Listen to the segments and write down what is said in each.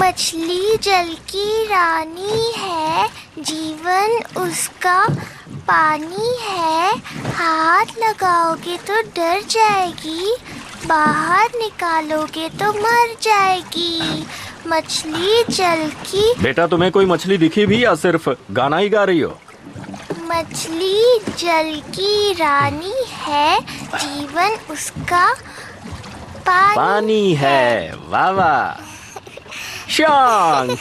मछली जल की रानी है, जीवन उसका पानी है। हाथ लगाओगे तो डर जाएगी, बाहर निकालोगे तो मर जाएगी। मछली जल की। बेटा, तुम्हें कोई मछली दिखी भी या सिर्फ गाना ही गा रही हो? मछली जल की रानी है, जीवन उसका पानी है। वाह वाह शांत।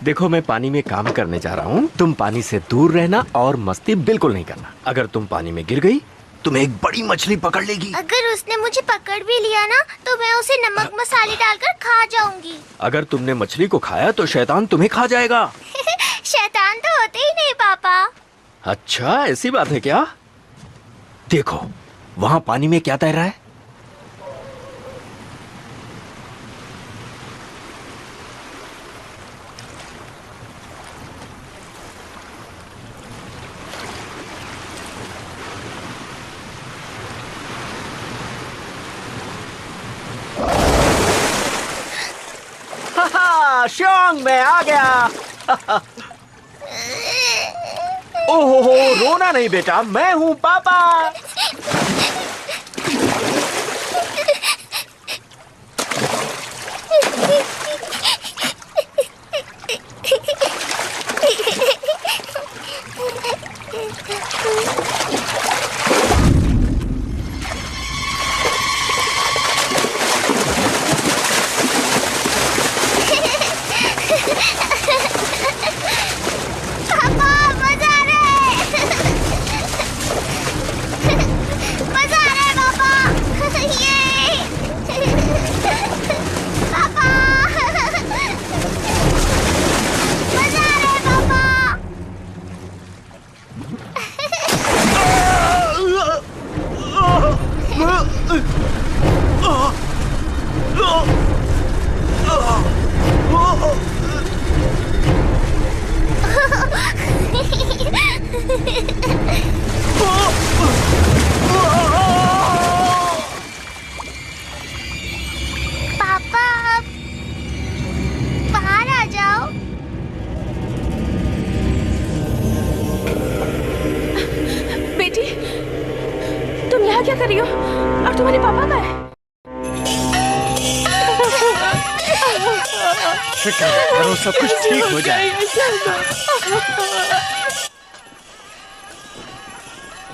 देखो, मैं पानी में काम करने जा रहा हूँ। तुम पानी से दूर रहना और मस्ती बिल्कुल नहीं करना। अगर तुम पानी में गिर गई तुम्हें एक बड़ी मछली पकड़ लेगी। अगर उसने मुझे पकड़ भी लिया ना तो मैं उसे नमक मसाले डालकर खा जाऊंगी। अगर तुमने मछली को खाया तो शैतान तुम्हें खा जाएगा। शैतान तो होते ही नहीं पापा। अच्छा, ऐसी बात है क्या? देखो, वहाँ पानी में क्या तैर रहा है? श्योंग, मैं आ गया। ओहो, रोना नहीं बेटा, मैं हूँ पापा। क्या कर रही हो? और तुम्हारे पापा कहाँ हैं? फिक्र मत करो, सब कुछ ठीक हो जाएगा।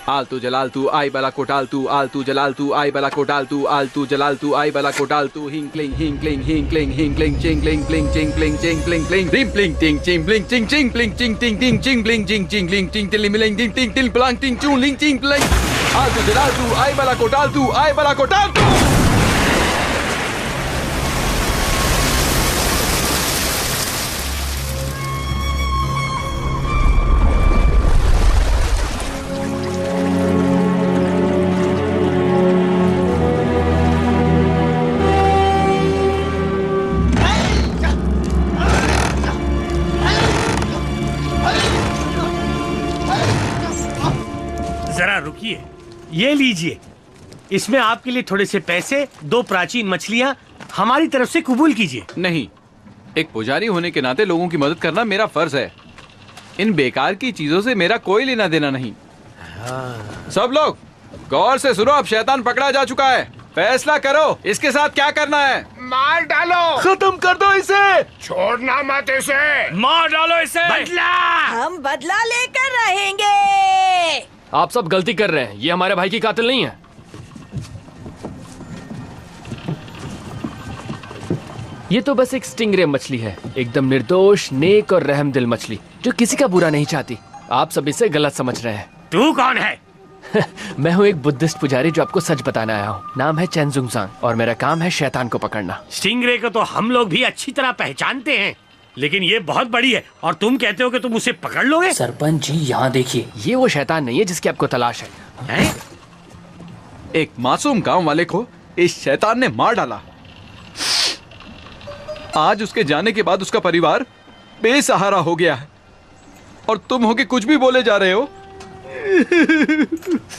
आलतू जलालतू आई बला कोटालतू, आलतू जलालतू आई बला कोटालतू, आलतू जलालतू आई बला कोटालतू, हिंक्लिंग हिंक्लिंग हिंक्लिंग हिंक्लिंग चिंगलिंग प्लिंग चिंगलिंग चिंगलिंग प्लिंग रिम प्लिंग टिंग चिंगलिंग चिंग चिंगलिंग चिंग टिंग टिंग चिंगलिंग चिंग चिंगलिंग चिंग टिलिमिलिंग टिंग टिंग टिल प्लांग टिंग चूलिंग चिंग प्लिंग। आलतू जलालतू आई बला कोटालतू, आई बला कोटालतू। जरा रुकिए, ये लीजिए। इसमें आपके लिए थोड़े से पैसे, 2 प्राचीन मछलियाँ हमारी तरफ से कबूल कीजिए। नहीं, एक पुजारी होने के नाते लोगों की मदद करना मेरा फर्ज है। इन बेकार की चीजों से मेरा कोई लेना देना नहीं। सब लोग गौर से सुनो, अब शैतान पकड़ा जा चुका है। फैसला करो, इसके साथ क्या करना है। मार डालो, खत्म कर दो इसे, छोड़ना मत इसे। मार डालो इसे। बदला, हम बदला लेकर रहेंगे। आप सब गलती कर रहे हैं, ये हमारे भाई की कातिल नहीं है। ये तो बस एक स्टिंगरे मछली है, एकदम निर्दोष, नेक और रहमदिल मछली जो किसी का बुरा नहीं चाहती। आप सब इसे गलत समझ रहे हैं। तू कौन है? मैं हूँ एक बुद्धिस्ट पुजारी जो आपको सच बताने आया हूँ। नाम है चेन जुंगसांग और मेरा काम है शैतान को पकड़ना। स्टिंगरे को तो हम लोग भी अच्छी तरह पहचानते हैं, लेकिन ये बहुत बड़ी है और तुम कहते हो कि तुम उसे पकड़ लोगे? सरपंच जी, यहाँ देखिए, ये वो शैतान नहीं है जिसकी आपको तलाश है। एक मासूम गांव वाले को इस शैतान ने मार डाला। आज उसके जाने के बाद उसका परिवार बेसहारा हो गया है और तुम हो के कुछ भी बोले जा रहे हो।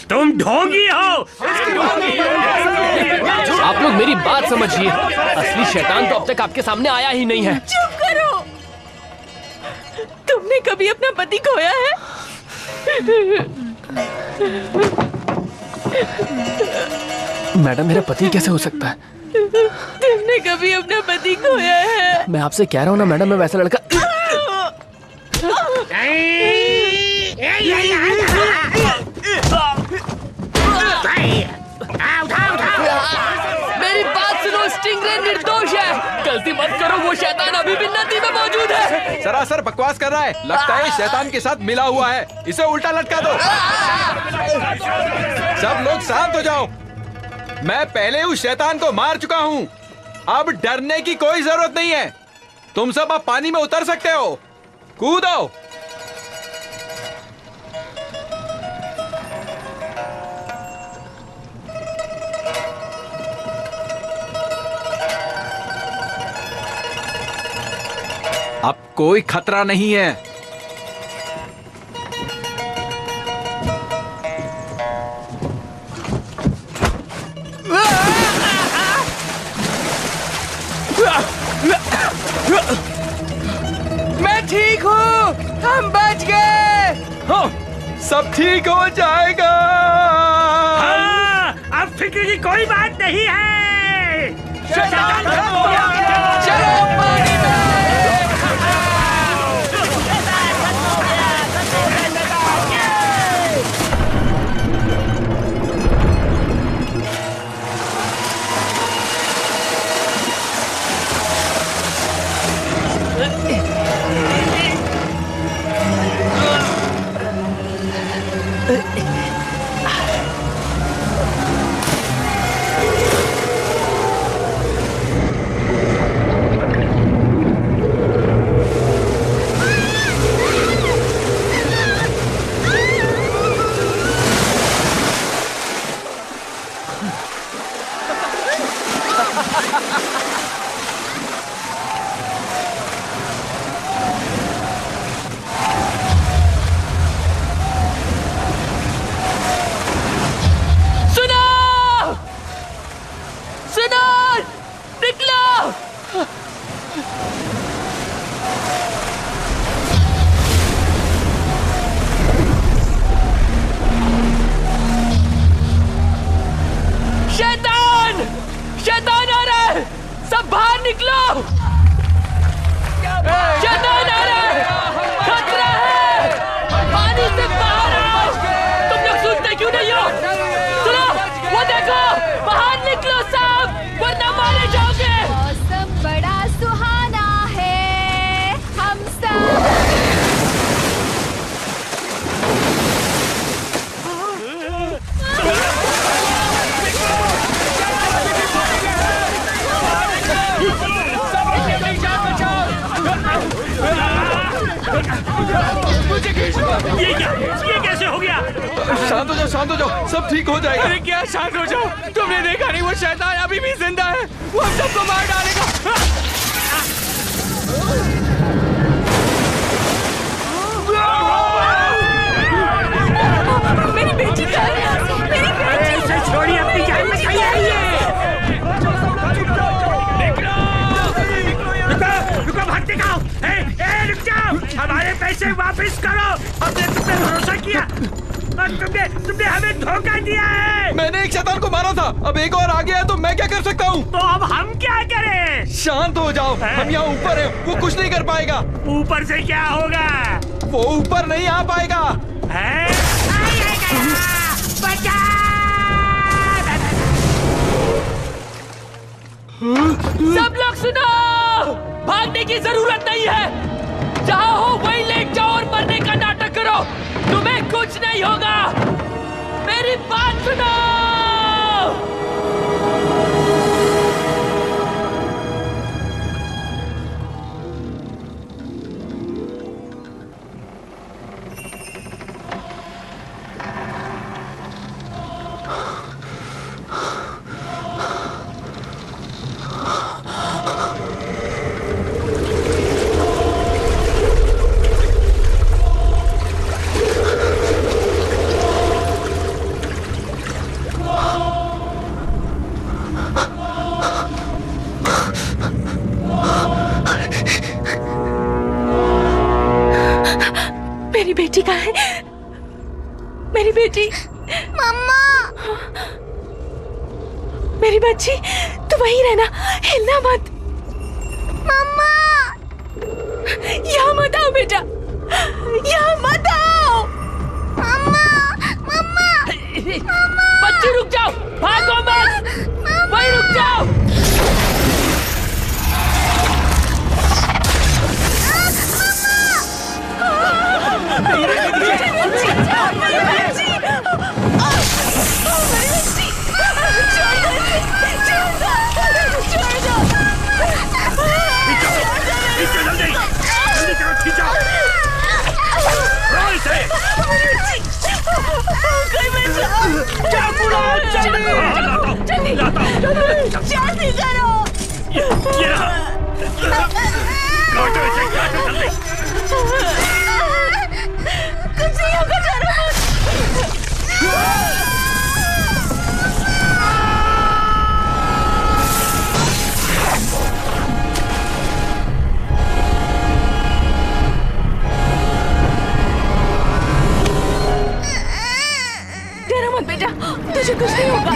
तुम ढोंगी हो। आप लोग मेरी बात समझिए, असली शैतान तो अब तक आपके सामने आया ही नहीं है। चुप करो। तुमने कभी अपना पति खोया है? मैडम, मेरा पति कैसे हो सकता है? तुमने कभी अपना पति खोया है? मैं आपसे कह रहा हूँ ना मैडम, मैं वैसा लड़का। मेरी बात सुनो, स्टिंगरे निर्दोष है। गलती मत करो, वो शैतान अभी भी नदी में मौजूद है। सरासर बकवास कर रहा है, लगता है शैतान के साथ मिला हुआ है। इसे उल्टा लटका दो। सब लोग शांत हो जाओ। मैं पहले उस शैतान को मार चुका हूँ। अब डरने की कोई जरूरत नहीं है। तुम सब अब पानी में उतर सकते हो। कूदो। अब कोई खतरा नहीं है। मैं ठीक हूँ, हम बच गए। हाँ, सब ठीक हो जाएगा। हाँ, अब फिक्र की कोई बात नहीं है। चलो पानी में। शैतान आ रहा है, सब बाहर निकलो। शैतान आ रहा है, खतरा है, पानी से बाहर आओ। तुम लोग सुनते क्यों नहीं हो? सुनो, वो देखो, बाहर निकलो सब, वरना मारे जाओगे। मौसम बड़ा सुहाना है, हम सब ये कैसे हो गया? शांत हो जाओ, सब ठीक हो जाएगा। अरे क्या शांत हो जाओ? तुमने देखा नहीं, वो शैतान अभी भी जिंदा है। वो हम सबको मार डालेगा। मेरी बेटी जा रही है, मेरी बेटी। इसे छोड़िए, अपनी जान बचाइए। रुको, भाग दिखाओ। रुक जाओ, हमारे पैसे वापस करो। हमने तुम पे भरोसा किया और तुमने हमें धोखा दिया है। मैंने एक शैतान को मारा था, अब एक और आ गया है तो मैं क्या कर सकता हूँ? तो अब हम क्या करें? शांत हो जाओ, हम यहाँ ऊपर हैं, वो कुछ नहीं कर पाएगा। ऊपर से क्या होगा? वो ऊपर नहीं आ पाएगा। सब लोग सुनो, भागने की जरूरत नहीं है। जहाँ हो वहीं लेट जाओ और मरने का नाटक करो, तुम्हें कुछ नहीं होगा। मेरी बात सुनो। बेटी कहाँ है? मेरी बेटी। मम्मा। मेरी बच्ची, तू वहीं रहना, हिलना मत। मम्मा। यहाँ मत आओ बेटा, यहाँ मत आओ। मम्मा। मम्मा। बच्ची रुक जाओ, भागो मत, वहीं रुक जाओ। जल्दी करो। कुछ नहीं होगा, डरो मत। डरो मत बेटा, तुझे कुछ नहीं होगा।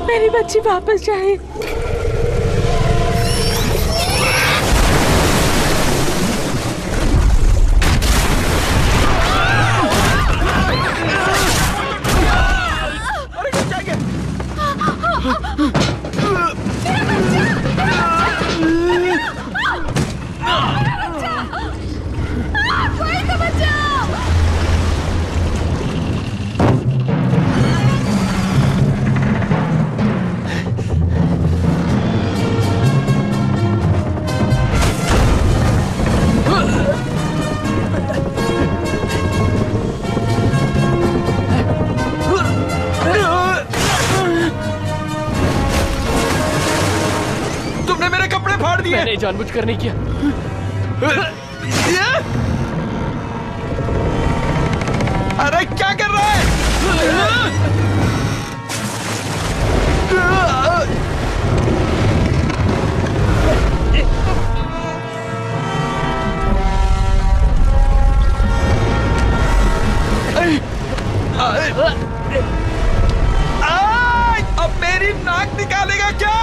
मेरी बच्ची वापस जाए। मैंने जानबूझकर नहीं किया। अरे क्या कर रहा है? अब मेरी नाक निकालेगा क्या?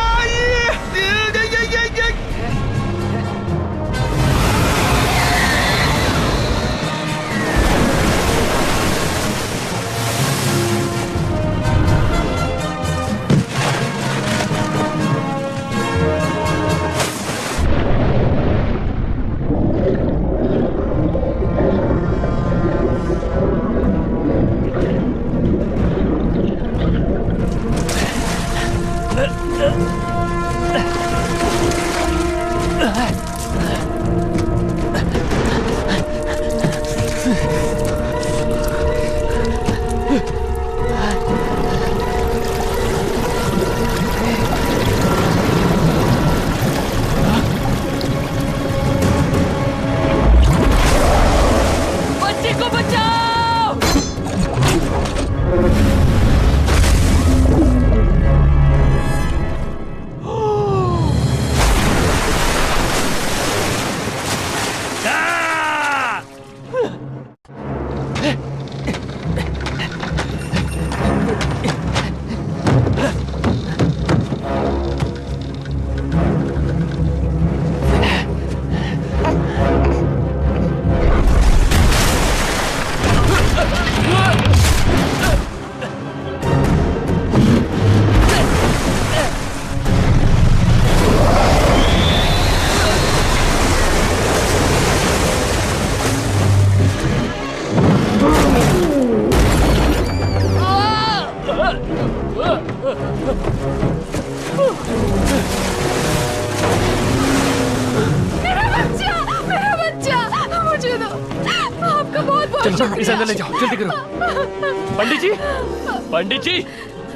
चलो इसे अंदर ले जाओ, जल्दी करो। पंडित जी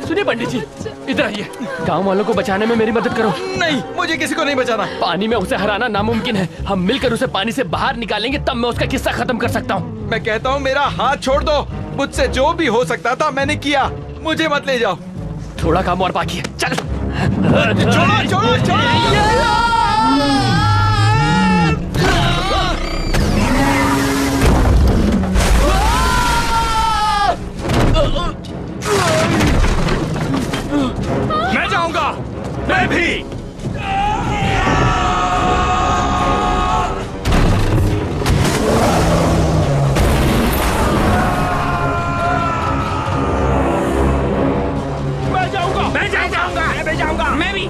सुनिए पंडित जी, इधर आइए। गांव वालों को बचाने में मेरी मदद करो। नहीं, मुझे किसी को नहीं बचाना। पानी में उसे हराना नामुमकिन है। हम मिलकर उसे पानी से बाहर निकालेंगे, तब मैं उसका किस्सा खत्म कर सकता हूँ। मैं कहता हूँ मेरा हाथ छोड़ दो। मुझसे जो भी हो सकता था मैंने किया, मुझे मत ले जाओ। थोड़ा काम और बाकी है, चल। छोड़ो छोड़ो छोड़ो। मैं जाऊंगा। मैं भी। मैं जाऊंगा। मैं भी।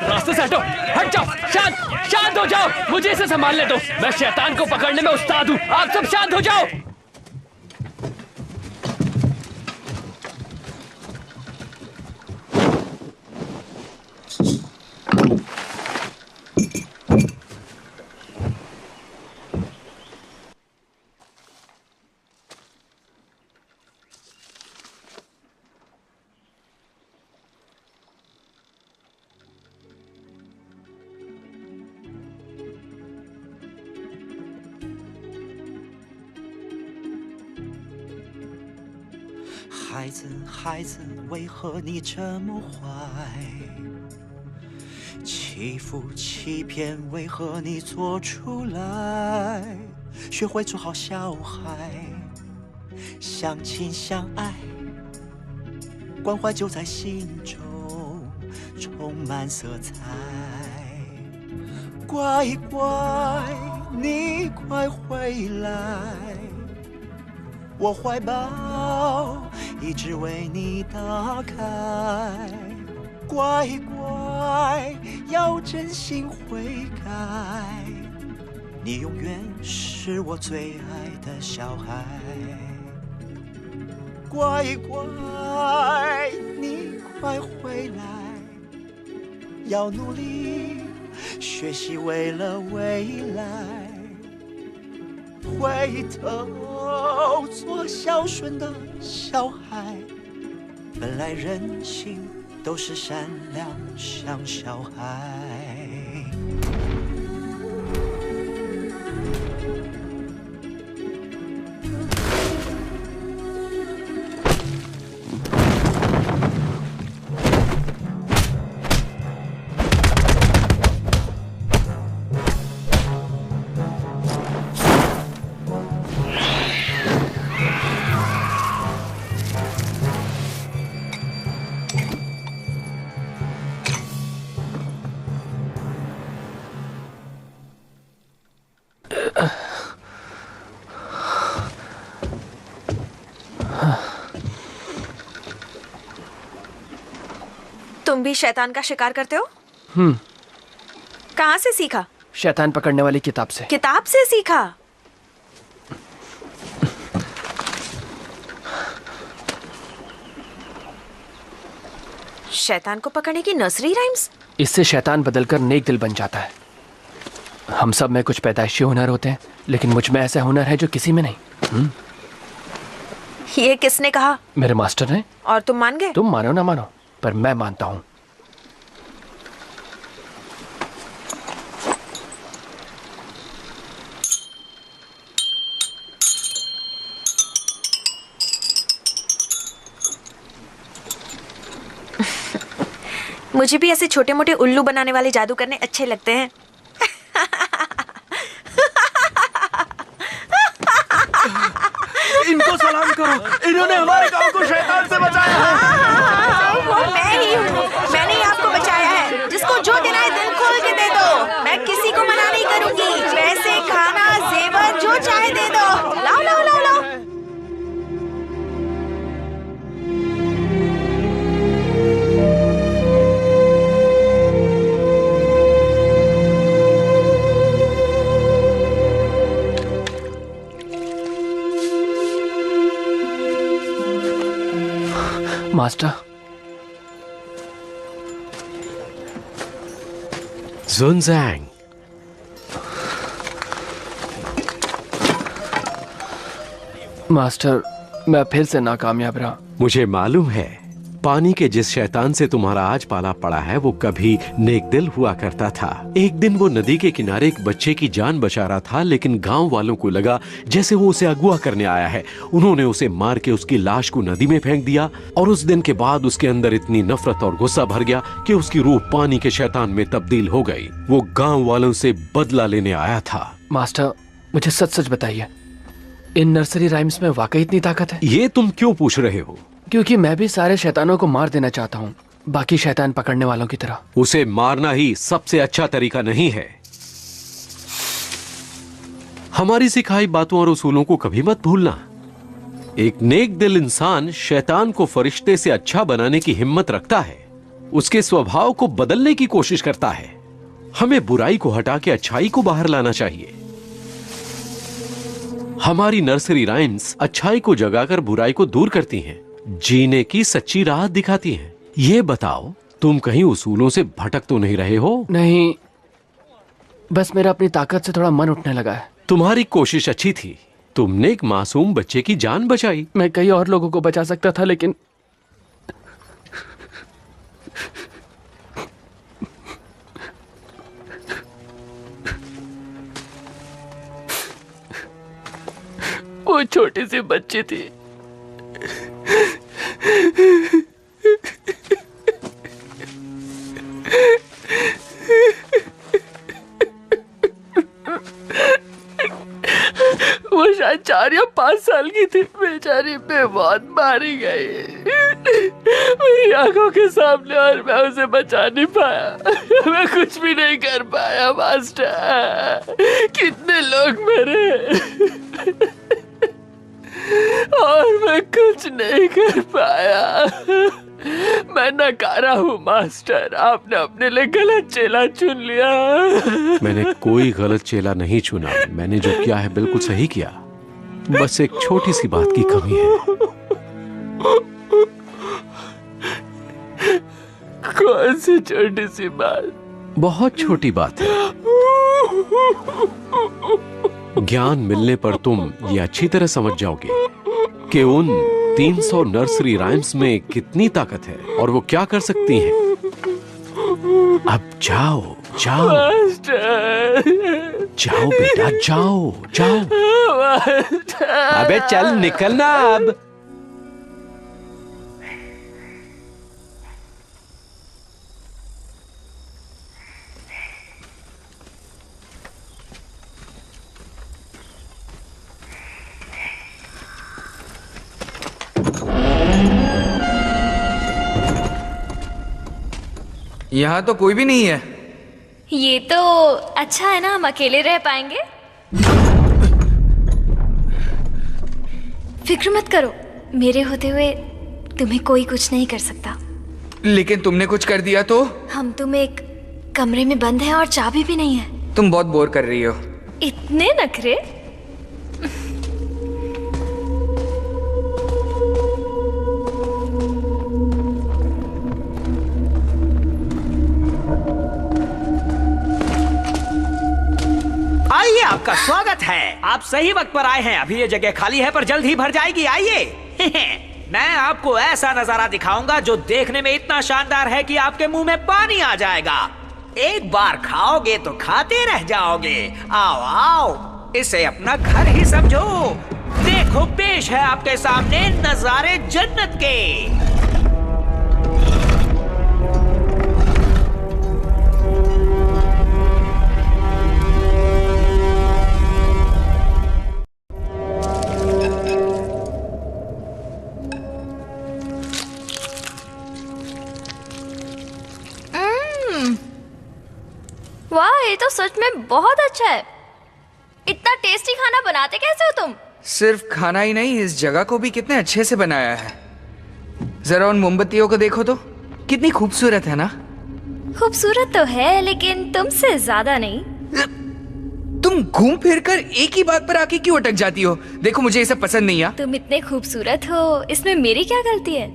रास्ते से हटो, हट जाओ, शांत हो जाओ। मुझे इसे संभालने दो। मैं शैतान को पकड़ने में उस्ताद हूँ। आप सब शांत हो जाओ।孩子，孩子，为何你这么坏？欺负欺骗，为何你做出来？学会做好小孩，相亲相爱，关怀就在心中，充满色彩。乖乖，你快回来，我怀抱一直为你打开，乖乖，要真心悔改，你永远是我最爱的小孩。乖乖，你快回来，要努力学习，为了未来，回头做孝顺的小孩，本来人性都是善良，像小孩。तुम भी शैतान का शिकार करते हो? कहाँ से सीखा? शैतान पकड़ने वाली किताब से। किताब से सीखा? शैतान को पकड़ने की नर्सरी राइम्स? इससे शैतान बदलकर नेक दिल बन जाता है। हम सब में कुछ पैदाइशी हुनर होते हैं, लेकिन मुझ में ऐसा हुनर है जो किसी में नहीं। ये किसने कहा? मेरे मास्टर ने। और तुम मान गए? तुम मानो ना मानो, पर मैं मानता हूँ। मुझे भी ऐसे छोटे मोटे उल्लू बनाने वाले जादू करने अच्छे लगते हैं। इनको सलाम करो, इन्होंने हमारे गांव को शैतान से बचाया है। वो मैं ही हूँ, मैंने ही आपको बचाया है। जिसको जो देना है दिल खोल के दे दो, मैं किसी को मना नहीं करूंगी। पैसे, खाना, जेवर जो चाहे दे दो। लाओ लाओ लाओ लाओ। मास्टर, जुनजैंग, मास्टर मैं फिर से नाकामयाब रहा। मुझे मालूम है पानी के जिस शैतान से तुम्हारा आज पाला पड़ा है वो कभी नेक दिल हुआ करता था। एक दिन वो नदी के किनारे एक बच्चे की जान बचा रहा था, लेकिन गांव वालों को लगा जैसे वो उसे अगवा करने आया है। उन्होंने उसे मार के उसकी लाश को नदी में फेंक दिया और उस दिन के बाद उसके अंदर इतनी नफरत और गुस्सा भर गया कि उसकी रूह पानी के शैतान में तब्दील हो गई। वो गाँव वालों से बदला लेने आया था। मास्टर मुझे सच सच बताइए, इन नर्सरी राइम्स में वाकई इतनी ताकत है? ये तुम क्यों पूछ रहे हो? क्योंकि मैं भी सारे शैतानों को मार देना चाहता हूँ, बाकी शैतान पकड़ने वालों की तरह। उसे मारना ही सबसे अच्छा तरीका नहीं है। हमारी सिखाई बातों और उसूलों को कभी मत भूलना। एक नेक दिल इंसान शैतान को फरिश्ते से अच्छा बनाने की हिम्मत रखता है, उसके स्वभाव को बदलने की कोशिश करता है। हमें बुराई को हटा के अच्छाई को बाहर लाना चाहिए। हमारी नर्सरी राइम्स अच्छाई को जगाकर बुराई को दूर करती हैं, जीने की सच्ची राह दिखाती हैं। ये बताओ, तुम कहीं उसूलों से भटक तो नहीं रहे हो? नहीं, बस मेरा अपनी ताकत से थोड़ा मन उठने लगा है। तुम्हारी कोशिश अच्छी थी, तुमने एक मासूम बच्चे की जान बचाई। मैं कई और लोगों को बचा सकता था, लेकिन वो छोटी सी बच्ची थी। वो शायद 4 या 5 साल की थी। बेचारी पे बहुत मारी गई मेरी आंखों के सामने, और मैं उसे बचा नहीं पाया। मैं कुछ भी नहीं कर पाया मास्टर। कितने लोग मरे और मैं कुछ नहीं कर पाया। मैं नकारा हूँ मास्टर, आपने अपने लिए गलत चेला चुन लिया। मैंने कोई गलत चेला नहीं चुना। मैंने जो किया है बिल्कुल सही किया। बस एक छोटी सी बात की कमी है। कौन सी छोटी सी बात? बहुत छोटी बात है। ज्ञान मिलने पर तुम ये अच्छी तरह समझ जाओगे कि उन 300 नर्सरी राइम्स में कितनी ताकत है और वो क्या कर सकती हैं। अब जाओ जाओ जाओ बेटा, जाओ जाओ। अबे चल निकलना अब। यहाँ तो कोई भी नहीं है। ये तो अच्छा है ना, हम अकेले रह पाएंगे। फिक्र मत करो, मेरे होते हुए तुम्हें कोई कुछ नहीं कर सकता। लेकिन तुमने कुछ कर दिया तो? हम तुम एक कमरे में बंद हैं और चाबी भी नहीं है। तुम बहुत बोर कर रही हो। इतने नखरे? आपका स्वागत है। आप सही वक्त पर आए हैं। अभी ये जगह खाली है पर जल्द ही भर जाएगी। आइए। मैं आपको ऐसा नजारा दिखाऊंगा जो देखने में इतना शानदार है कि आपके मुंह में पानी आ जाएगा। एक बार खाओगे तो खाते रह जाओगे। आओ आओ, इसे अपना घर ही समझो। देखो, पेश है आपके सामने नजारे जन्नत के। वाह, ये तो सच में बहुत अच्छा है। इतना टेस्टी खाना बनाते कैसे हो तुम? सिर्फ खाना ही नहीं, इस जगह को भी कितने अच्छे से बनाया है। जरा उन मोमबत्तियों को देखो तो, कितनी खूबसूरत है ना। खूबसूरत तो है, लेकिन तुमसे ज्यादा नहीं। तुम घूम फिर कर एक ही बात पर आके क्यों अटक जाती हो? देखो, मुझे ये सब पसंद नहीं है। तुम इतने खूबसूरत हो, इसमें मेरी क्या गलती है?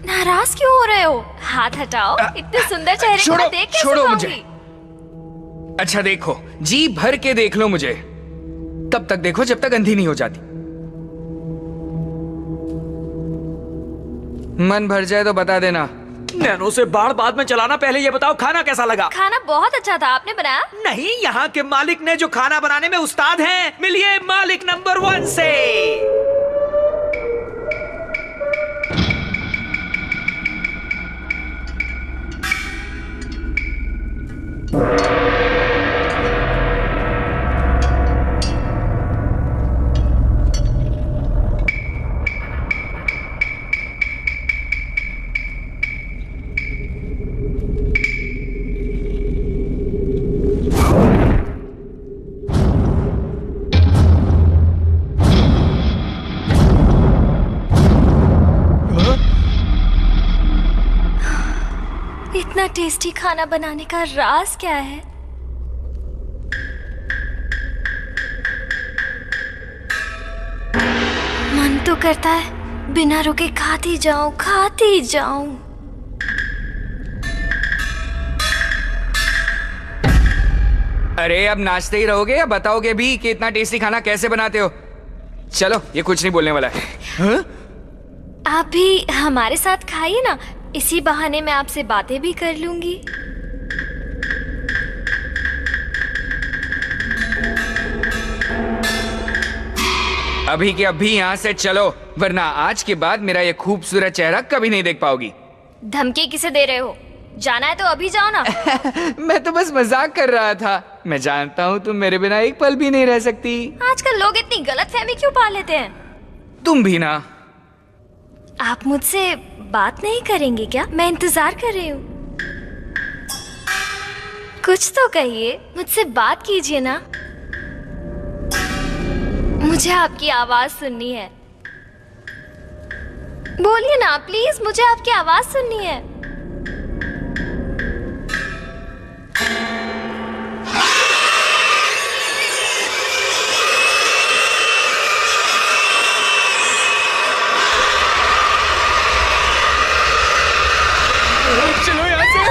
नाराज क्यों हो रहे हो? हाथ हटाओ। इतने सुंदर चेहरे को देख कैसे छोड़ो खाऊंगी? मुझे। अच्छा देखो, जी भर के देख लो मुझे। तब तक देखो जब तक अंधी नहीं हो जाती। मन भर जाए तो बता देना। नैनो से बाढ़ बाद में चलाना। पहले ये बताओ, खाना कैसा लगा? खाना बहुत अच्छा था। आपने बनाया? नहीं, यहाँ के मालिक ने, जो खाना बनाने में उस्ताद हैं। मिलिए मालिक नंबर 1 से। इतना टेस्टी खाना बनाने का राज क्या है? मन तो करता है बिना रुके खाती जाऊं, खाती जाऊं। अरे अब नाचते ही रहोगे या बताओगे भी कि इतना टेस्टी खाना कैसे बनाते हो? चलो, ये कुछ नहीं बोलने वाला है। आप भी हमारे साथ खाइए ना, इसी बहाने मैं आपसे बातें भी कर लूंगी। अभी के अभी यहाँ से चलो, वरना आज के बाद मेरा ये खूबसूरत चेहरा कभी नहीं देख पाओगी। धमकी किसे दे रहे हो? जाना है तो अभी जाओ ना। मैं तो बस मजाक कर रहा था। मैं जानता हूँ तुम मेरे बिना एक पल भी नहीं रह सकती। आजकल लोग इतनी गलतफहमी क्यों पा लेते हैं? तुम भी ना। आप मुझसे बात नहीं करेंगे क्या? मैं इंतजार कर रही हूँ। कुछ तो कहिए, मुझसे बात कीजिए ना। मुझे आपकी आवाज सुननी है। बोलिए ना प्लीज, मुझे आपकी आवाज सुननी है। चलो यहाँ से।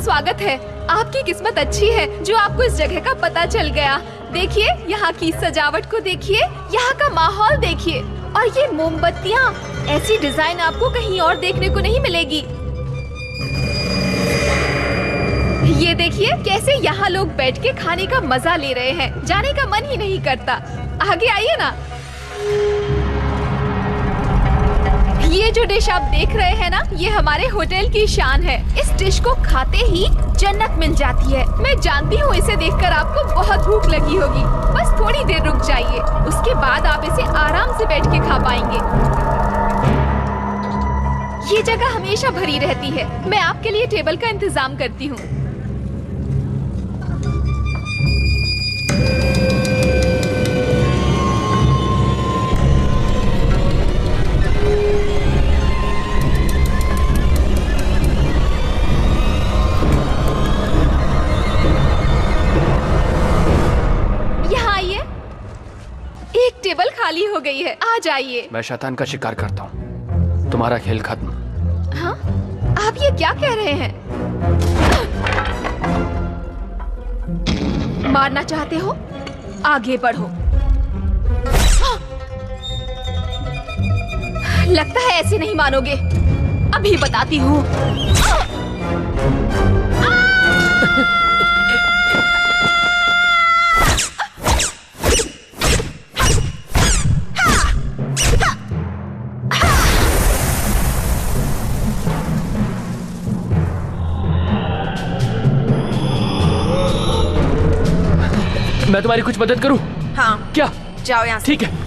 स्वागत है। आपकी किस्मत अच्छी है जो आपको इस जगह का पता चल गया। देखिए, यहाँ की सजावट को देखिए, यहाँ का माहौल देखिए, और ये मोमबत्तियाँ, ऐसी डिजाइन आपको कहीं और देखने को नहीं मिलेगी। ये देखिए कैसे यहाँ लोग बैठ के खाने का मजा ले रहे हैं। जाने का मन ही नहीं करता। आगे आइए ना। ये जो डिश आप देख रहे हैं ना, ये हमारे होटल की शान है। इस डिश को खाते ही जन्नत मिल जाती है। मैं जानती हूँ इसे देखकर आपको बहुत भूख लगी होगी। बस थोड़ी देर रुक जाइए, उसके बाद आप इसे आराम से बैठ के खा पाएंगे। ये जगह हमेशा भरी रहती है। मैं आपके लिए टेबल का इंतजाम करती हूँ। टेबल खाली हो गई है, आ जाइए। मैं शैतान का शिकार करता हूँ, तुम्हारा खेल खत्म। हाँ? आप ये क्या कह रहे हैं? मारना चाहते हो? आगे बढ़ो। लगता है ऐसे नहीं मानोगे। अभी बताती हूँ। मैं तुम्हारी कुछ मदद करूं? हाँ। क्या? जाओ यहाँ से। ठीक है।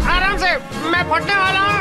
आराम से, मैं फटने वाला हूँ।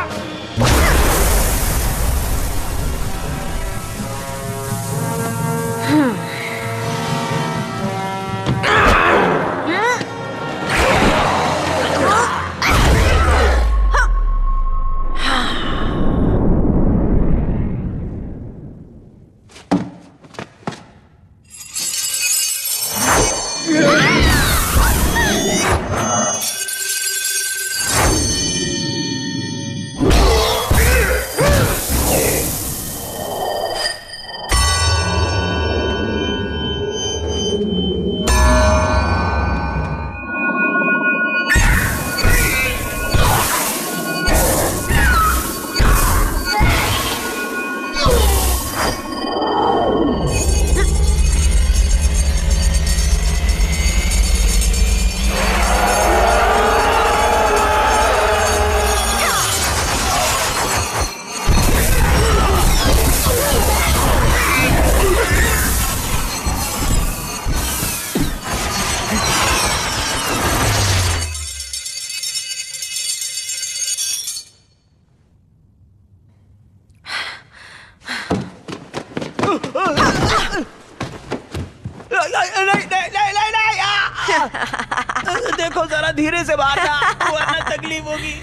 देखो जरा धीरे से मारना, वरना तकलीफ होगी।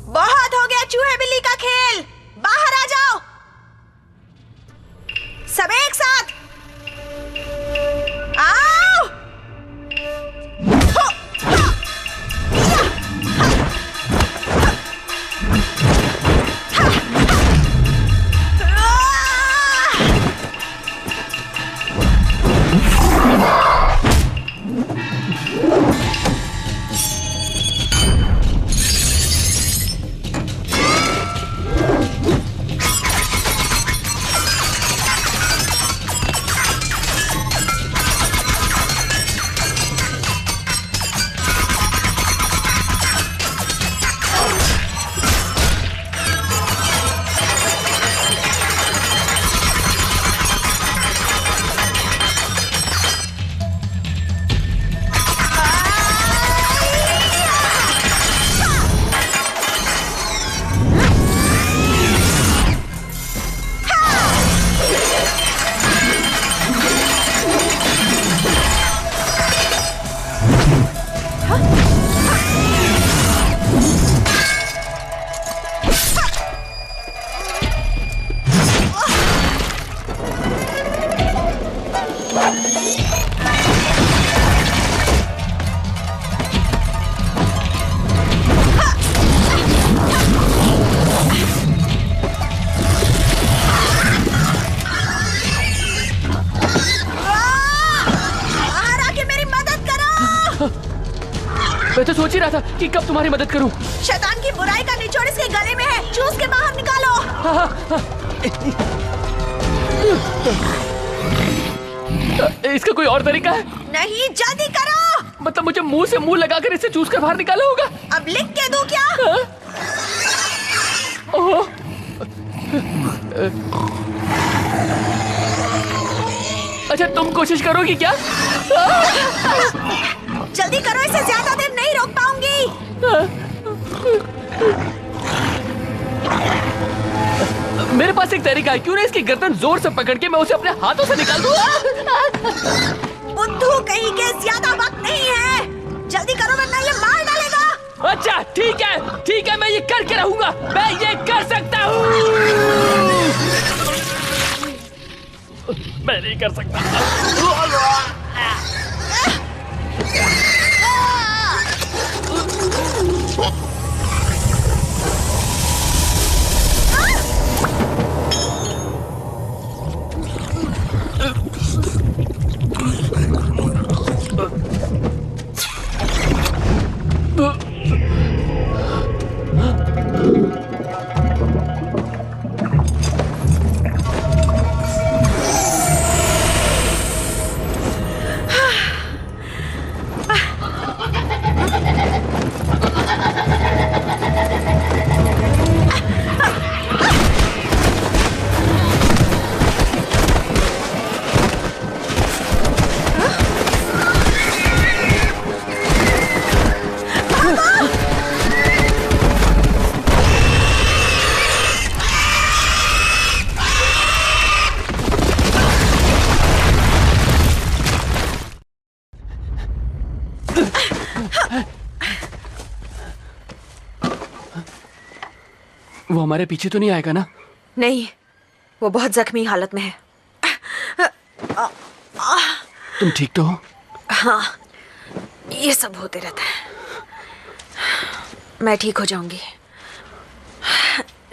बहुत हो गया चूहे बिल्ली का खेल, बाहर आ जाओ सब एक साथ। आओ। मैं तो सोच ही रहा था कि कब तुम्हारी मदद करूं। शैतान की बुराई का निचोड़ इसके गले में है, चूस के बाहर निकालो। इसका कोई और तरीका है? नहीं, जल्दी करो। मतलब मुझे मुंह से मुंह लगाकर इसे चूस कर बाहर निकाला होगा? अब लिख के दूं क्या? ओह, अच्छा तुम कोशिश करोगी क्या? जल्दी करो, इसे ज्यादा देर नहीं रोक पाऊंगी। मेरे पास एक तरीका है, क्यों ना इसकी गर्दन जोर से पकड़ के मैं उसे अपने हाथों से निकाल दूं? बुद्धू कहीं के, ज्यादा वक्त नहीं है, जल्दी करो वरना ये मार डालेगा। अच्छा ठीक है, मैं ये करके रहूंगा, मैं ये कर सकता हूँ। मैं नहीं कर सकता। वो हमारे पीछे तो नहीं आएगा ना? नहीं, वो बहुत जख्मी हालत में है। तुम ठीक तो हो? हाँ, ये सब होते रहता है, मैं ठीक हो जाऊंगी।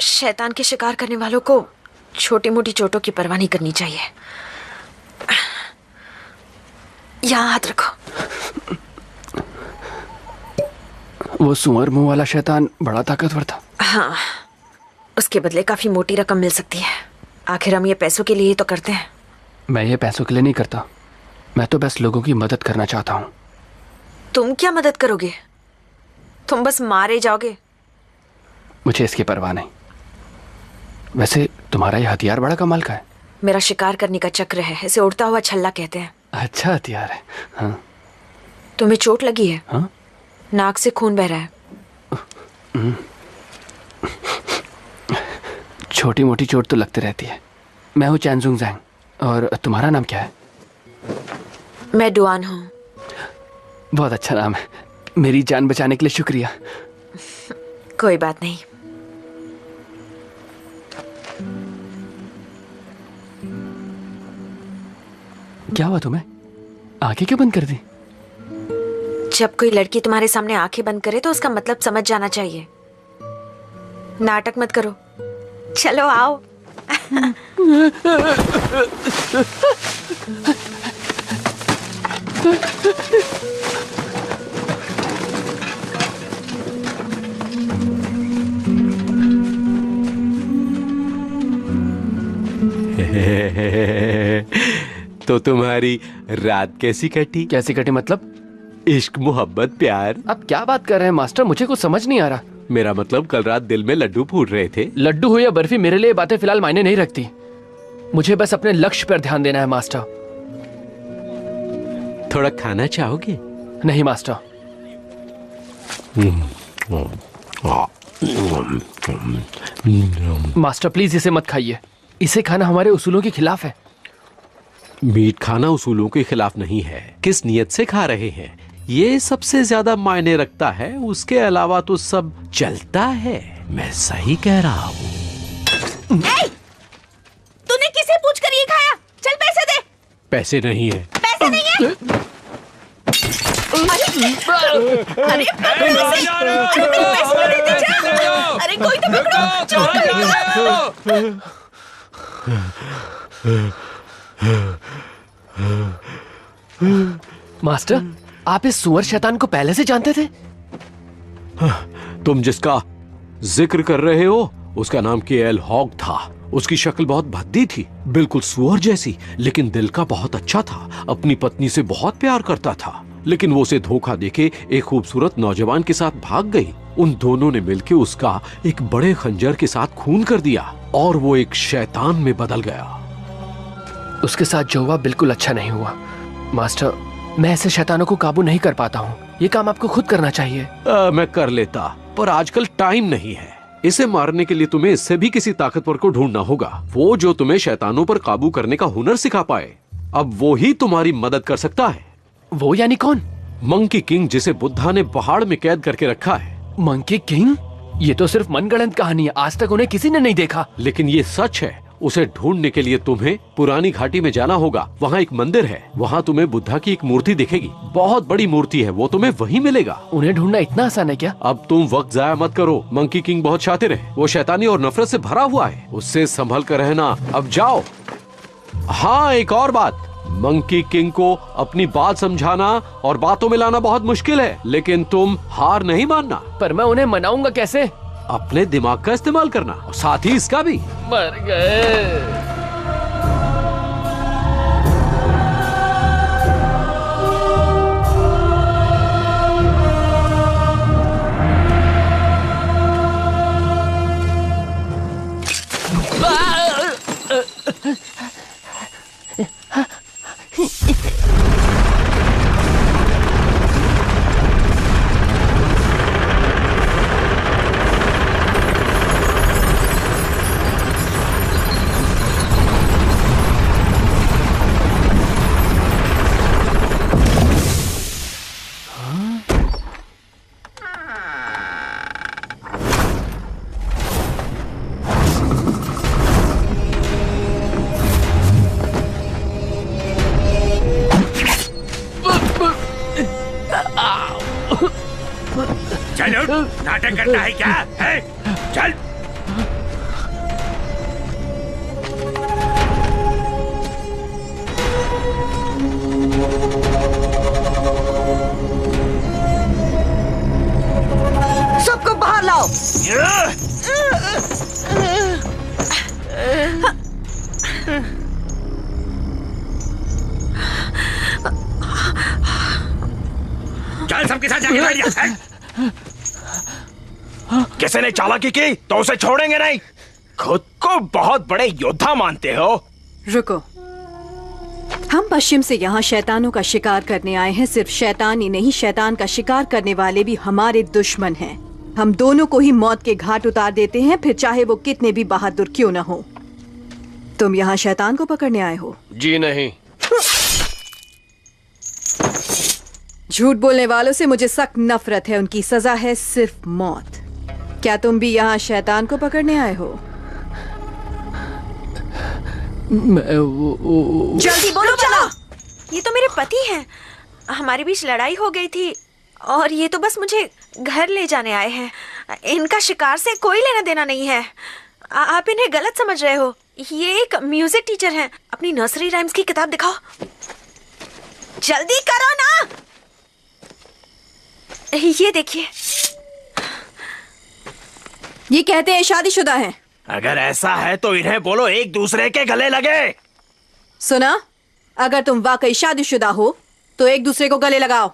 शैतान के शिकार करने वालों को छोटी मोटी चोटों की परवाह नहीं करनी चाहिए। यहाँ हाथ रखो। वो सुअर मुंह वाला शैतान बड़ा ताकतवर था। हाँ, उसके बदले काफी मोटी रकम मिल सकती है। आखिर हम ये पैसों के लिए ही तो करते हैं। मैं ये पैसों के लिए नहीं करता, मैं तो बस लोगों की मदद करना चाहता हूँ। तुम क्या मदद करोगे? तुम बस मारे जाओगे। मुझे इसकी परवाह नहीं। वैसे तुम्हारा ये हथियार बड़ा कमाल का है। मेरा शिकार करने का चक्र है, इसे उड़ता हुआ छल्ला कहते हैं। अच्छा हथियार है। हाँ। तुम्हें चोट लगी है? हाँ? नाक से खून बह रहा है। छोटी मोटी चोट तो लगती रहती है। मैं हूँ चैनजुंग जैंग। और तुम्हारा नाम क्या है? मैं डुआन हूँ। बहुत अच्छा नाम है। मेरी जान बचाने के लिए शुक्रिया। कोई बात नहीं। क्या हुआ तुम्हें? आंखें क्यों बंद कर दी? जब कोई लड़की तुम्हारे सामने आंखें बंद करे तो उसका मतलब समझ जाना चाहिए। नाटक मत करो, चलो आओ। तो तुम्हारी रात कैसी कटी? कैसी कटी मतलब? इश्क, मोहब्बत, प्यार। अब क्या बात कर रहे हैं मास्टर? मुझे कुछ समझ नहीं आ रहा। मेरा मतलब कल रात दिल में लड्डू फूट रहे थे। लड्डू हो या बर्फी, मेरे लिए बातें फिलहाल मायने नहीं रखती। मुझे बस अपने लक्ष्य पर ध्यान देना है मास्टर। थोड़ा खाना चाहोगे? नहीं मास्टर। मास्टर प्लीज इसे मत खाइए। इसे खाना हमारे उसूलों के खिलाफ है। मीट खाना उसूलों के खिलाफ नहीं है। किस नियत से खा रहे हैं, ये सबसे ज्यादा मायने रखता है। उसके अलावा तो सब चलता है। मैं सही कह रहा हूँ। तूने किसे पूछकर ये खाया? चल पैसे दे। पैसे नहीं है। पैसे नहीं है? अरे पैसे देते जा। अरे कोई तो पकड़ो, चोर मास्टर, आप इस सुअर शैतान को पहले से जानते थे? तुम जिसका जिक्र कर रहे हो उसका नाम केएल हॉग था। उसकी शक्ल बहुत भद्दी थी, बिल्कुल सुअर जैसी, लेकिन दिल का बहुत अच्छा था। अपनी पत्नी से बहुत प्यार करता था, लेकिन वो उसे धोखा देके एक खूबसूरत नौजवान के साथ भाग गई। उन दोनों ने मिलकर उसका एक बड़े खंजर के साथ खून कर दिया और वो एक शैतान में बदल गया। उसके साथ जो हुआ बिल्कुल अच्छा नहीं हुआ मास्टर। मैं ऐसे शैतानों को काबू नहीं कर पाता हूँ। ये काम आपको खुद करना चाहिए। मैं कर लेता, पर आजकल टाइम नहीं है। इसे मारने के लिए तुम्हें इससे भी किसी ताकतवर को ढूंढना होगा, वो जो तुम्हें शैतानों पर काबू करने का हुनर सिखा पाए। अब वो ही तुम्हारी मदद कर सकता है। वो यानी कौन? मंकी किंग, जिसे बुद्धा ने पहाड़ में कैद करके रखा है। Monkey king? ये तो सिर्फ मनगढ़ंत कहानी है, आज तक उन्हें किसी ने नहीं देखा। लेकिन ये सच है। उसे ढूंढने के लिए तुम्हें पुरानी घाटी में जाना होगा। वहाँ एक मंदिर है, वहाँ तुम्हें बुद्धा की एक मूर्ति दिखेगी। बहुत बड़ी मूर्ति है, वो तुम्हें वहीं मिलेगा। उन्हें ढूंढना इतना आसान है क्या? अब तुम वक्त जाया मत करो। मंकी किंग बहुत शातिर है, वो शैतानी और नफरत से भरा हुआ है। उससे संभल कर रहना। अब जाओ। हाँ, एक और बात, मंकी किंग को अपनी बात समझाना और बातों में लाना बहुत मुश्किल है, लेकिन तुम हार नहीं मानना। पर मैं उन्हें मनाऊंगा कैसे? अपने दिमाग का इस्तेमाल करना और साथ ही इसका भी। मर गए। चलो, नाटक करता है क्या? है? चल। सबको बाहर लाओ। चल, सबके साथ जाके बैठ जा। किसी ने चालाकी की तो उसे छोड़ेंगे नहीं। खुद को बहुत बड़े योद्धा मानते हो। रुको, हम पश्चिम से यहाँ शैतानों का शिकार करने आए हैं। सिर्फ शैतान ही नहीं, शैतान का शिकार करने वाले भी हमारे दुश्मन हैं। हम दोनों को ही मौत के घाट उतार देते हैं, फिर चाहे वो कितने भी बहादुर क्यों न हो। तुम यहाँ शैतान को पकड़ने आए हो? जी नहीं। झूठ बोलने वालों से मुझे सख्त नफरत है। उनकी सजा है सिर्फ मौत। क्या तुम भी यहाँ शैतान को पकड़ने आए हो? जल्दी बोलो। चलो, ये तो मेरे पति हैं। हमारे बीच लड़ाई हो गई थी और ये तो बस मुझे घर ले जाने आए हैं। इनका शिकार से कोई लेना देना नहीं है। आप इन्हें गलत समझ रहे हो। ये एक म्यूजिक टीचर हैं। अपनी नर्सरी राइम्स की किताब दिखाओ। जल्दी करो ना। ये देखिए, ये कहते हैं शादीशुदा हैं। अगर ऐसा है तो इन्हें बोलो एक दूसरे के गले लगे। सुना, अगर तुम वाकई शादीशुदा हो तो एक दूसरे को गले लगाओ।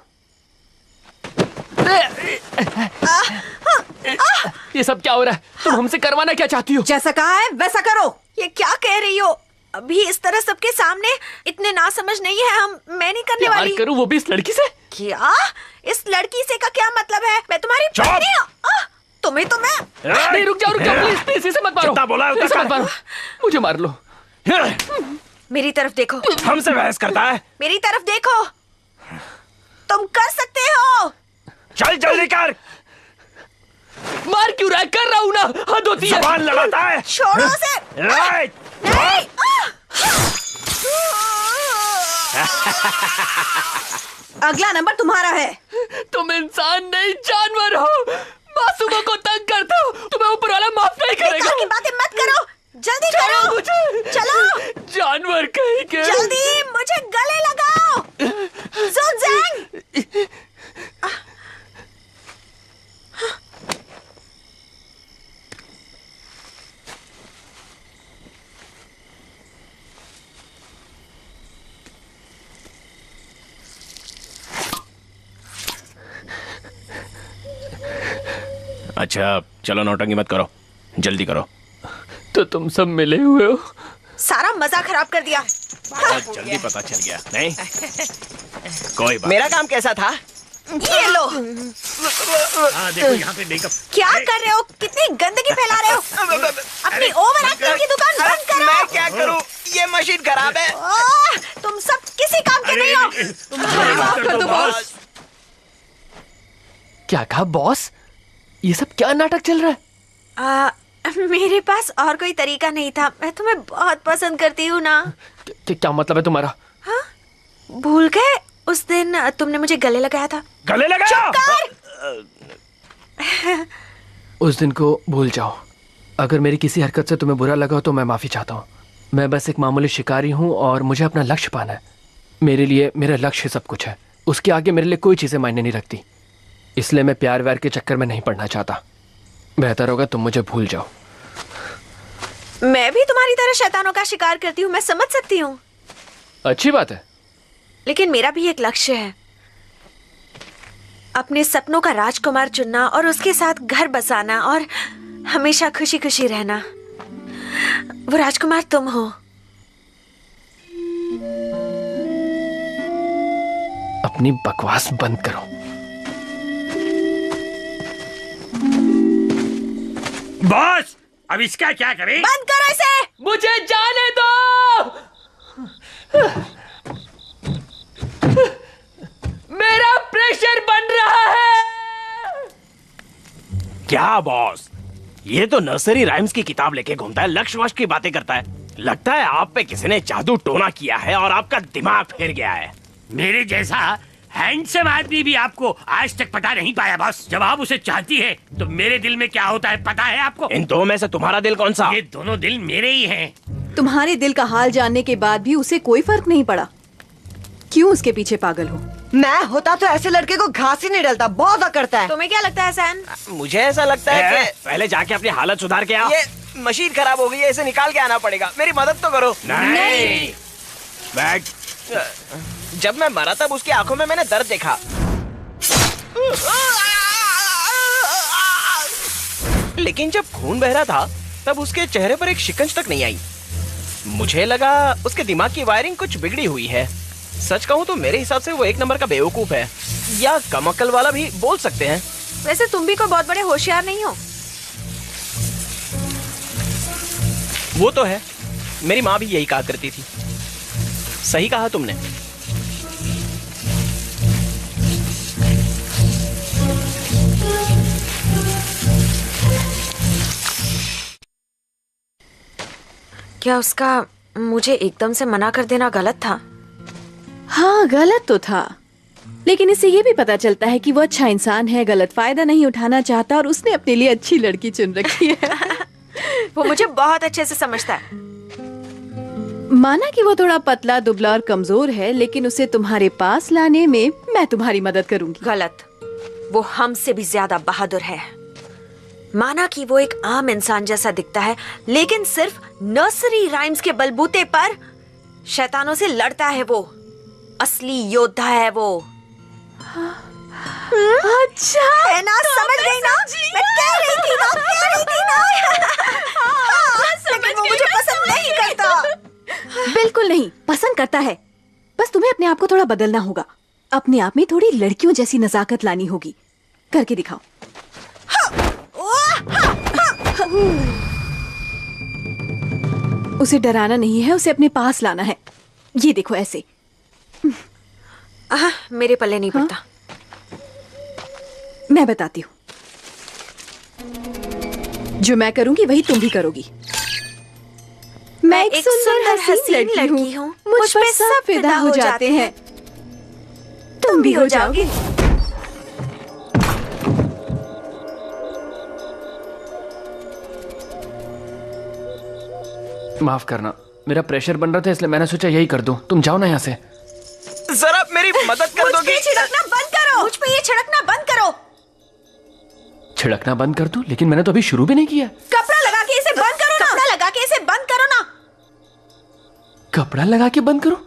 ये सब क्या हो रहा है? तुम हमसे करवाना क्या चाहती हो? जैसा कहा है वैसा करो। ये क्या कह रही हो? अभी इस तरह सबके सामने इतने नासमझ नहीं है हम। मैं नहीं करने वाली। प्यार करूं वो भी इस लड़की से? क्या? इस लड़की से का क्या मतलब है? मैं तुम्हारी पत्नी हूं। तुम्हें तो मैं नहीं, रुक जाओ प्लीज प्लीज, इसे मत मारो। बोला इसे मत मारो, मुझे मार लो। मेरी तरफ देखो। हमसे बहस करता है। मेरी तरफ देखो। तुम कर सकते हो। चल जल्दी कर। मार क्यों रहा है? कर रहा हूं ना। हद होती है। जुबान लड़ाता है। छोड़ो उसे। नहीं। अगला नंबर तुम्हारा है। तुम इंसान नहीं जानवर हो। मासूमों को तंग करते हो। तुम्हें ऊपर वाला माफ नहीं करेगा। की बातें मत करो। जल्दी करो। चलो। जानवर कहीं के। जल्दी मुझे गले लगाओ। ज़ुनज़ेंग। अच्छा चलो नौटंकी मत करो, जल्दी करो। तो तुम सब मिले हुए हो? सारा मजा खराब कर दिया। बहुत जल्दी पता चल गया। नहीं कोई बात। मेरा काम कैसा था? ये लो। देखो यहाँ पे मेकअप। क्या कर रहे हो? कितनी गंदगी फैला रहे हो? अपनी ओवर एक्टिंग की दुकान बंद करो। मैं क्या करूं? ये मशीन खराब है। तुम सब किसी काम के नहीं हो। माफ कर दो बॉस। क्या कहा बॉस? ये सब क्या नाटक चल रहा है? मेरे पास और कोई तरीका नहीं था। मैं तुम्हें बहुत पसंद करती हूँ ना। क्या मतलब है तुम्हारा? हाँ? भूल गए उस दिन तुमने मुझे गले लगाया था। गले लगाया? उस दिन को भूल जाओ। अगर मेरी किसी हरकत से तुम्हें बुरा लगा हो तो मैं माफी चाहता हूँ। मैं बस एक मामूली शिकारी हूँ और मुझे अपना लक्ष्य पाना है। मेरे लिए मेरा लक्ष्य सब कुछ है। उसके आगे मेरे लिए कोई चीजें मायने नहीं रखती। इसलिए मैं प्यार व्यार के चक्कर में नहीं पड़ना चाहता। बेहतर होगा तुम मुझे भूल जाओ। मैं भी तुम्हारी तरह शैतानों का शिकार करती हूँ, मैं समझ सकती हूँ। अच्छी बात है। लेकिन मेरा भी एक लक्ष्य है, अपने सपनों का राजकुमार चुनना और उसके साथ घर बसाना और हमेशा खुशी खुशी रहना। वो राजकुमार तुम हो। अपनी बकवास बंद करो। बॉस अब इसका क्या करें? बंद करो इसे। मुझे जाने दो। मेरा प्रेशर बन रहा है। क्या बॉस, ये तो नर्सरी राइम्स की किताब लेके घूमता है, लक्ष्य वश की बातें करता है। लगता है आप पे किसी ने जादू टोना किया है और आपका दिमाग फिर गया है। मेरे जैसा हैंडसम आदमी भी आपको आज तक पता नहीं पाया बॉस। जब आप उसे चाहती है तो मेरे दिल में क्या होता है पता है आपको? इन दो में से तुम्हारा दिल कौन सा? ये दोनों दिल मेरे ही हैं। तुम्हारे दिल का हाल जानने के बाद भी उसे कोई फर्क नहीं पड़ा। क्यों उसके पीछे पागल हो? मैं होता तो ऐसे लड़के को घास ही नहीं डलता, बहुत करता है। तुम्हें क्या लगता है सैन? मुझे ऐसा लगता है कि पहले जाके अपनी हालत सुधार के आओ। ये मशीन खराब हो गई है, इसे निकाल के आना पड़ेगा। मेरी मदद तो करो। नहीं। बैठ। जब मैं मरा तब उसकी आंखों में मैंने दर्द देखा। लेकिन जब खून बह रहा था तब उसके चेहरे पर एक शिकंज तक नहीं आई। मुझे लगा उसके दिमाग की वायरिंग कुछ बिगड़ी हुई है। सच कहूँ तो मेरे हिसाब से वो एक नंबर का बेवकूफ है, या कम अक्ल वाला भी बोल सकते हैं। वैसे तुम भी कोई बहुत बड़े होशियार नहीं हो। वो तो है, मेरी माँ भी यही कहा करती थी। सही कहा तुमने। क्या उसका मुझे एकदम से मना कर देना गलत था? हाँ, गलत तो था, लेकिन इससे ये भी पता चलता है कि वो अच्छा इंसान है, गलत फायदा नहीं उठाना चाहता और उसने अपने लिए अच्छी लड़की चुन रखी है। वो मुझे बहुत अच्छे से समझता है। माना कि वो थोड़ा पतला, दुबला और कमजोर है, लेकिन उसे तुम्हारे पास लाने में मैं तुम्हारी मदद करूंगी। गलत, वो हमसे भी ज्यादा बहादुर है। माना कि वो एक आम इंसान जैसा दिखता है, लेकिन सिर्फ नर्सरी राइम्स के बलबूते पर शैतानों से लड़ता है। वो असली योद्धा है वो। अच्छा है ना? समझ गई ना? मैं कह रही थी ना, कह रही थी ना। लेकिन वो मुझे पसंद नहीं करता। बिल्कुल नहीं, पसंद करता है। बस तुम्हें अपने आप को थोड़ा बदलना होगा। अपने आप में थोड़ी लड़कियों जैसी नजाकत लानी होगी। करके दिखाओ। उसे डराना नहीं है, उसे अपने पास लाना है। ये देखो ऐसे। मेरे पल्ले नहीं पड़ता। मैं बताती हूँ, जो मैं करूंगी वही तुम भी करोगी। मैं एक सुंदर हसीन लड़की हूँ, मुझ पर सब फिदा हो जाते हैं। तुम भी हो जाओगी। माफ करना, मेरा प्रेशर बन रहा था इसलिए मैंने सोचा यही कर दूं। तुम जाओ ना यहाँ से। जरा मेरी मदद कर दोगी? मुझ पे छिड़कना बंद करो। मुझ पे ये छिड़कना बंद करो। छिड़कना बंद कर दूं? लेकिन मैंने तो अभी शुरू भी नहीं किया। कपड़ा लगा के इसे बंद करो ना। कपड़ा लगा के इसे बंद करो ना। कपड़ा लगा के बंद करो?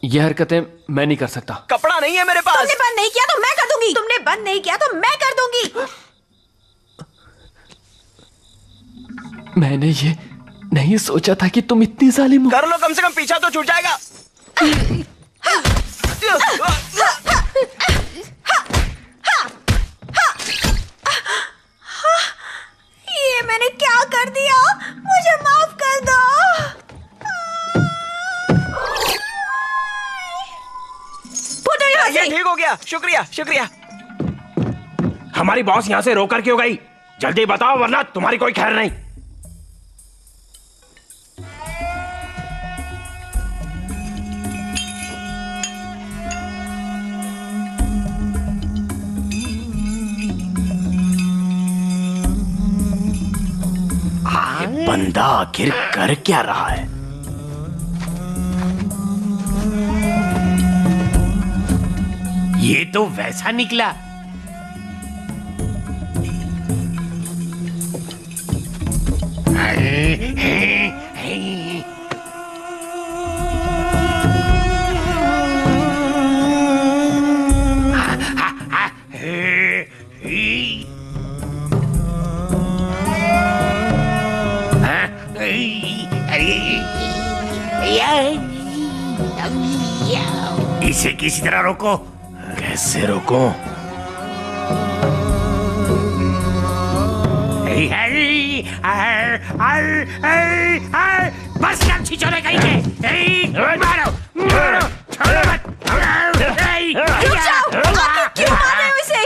ये हरकतें मैं नहीं कर सकता। कपड़ा नहीं है मेरे पास। तुमने बंद नहीं किया तो मैं कर दूंगी। तुमने बंद नहीं किया तो मैं कर दूंगी। मैंने ये नहीं सोचा था कि तुम इतनी जालिम हो। कर लो, कम से कम पीछा तो छूट जाएगा। ये मैंने क्या कर दिया? मुझे माफ कर दो। फुटो यहाँ से। ये ठीक हो गया, शुक्रिया शुक्रिया। हमारी बॉस यहाँ से रोकर क्यों गई? जल्दी बताओ वरना तुम्हारी कोई खैर नहीं। ये बंदा आखिर कर क्या रहा है? ये तो वैसा निकला। इसे किसी तरह रोको। कैसे रोको? बस कर छिछोरे कहीं के। मारो मारो, छोड़ो मत। रुक जाओ, आप क्यों मार रहे हो इसे?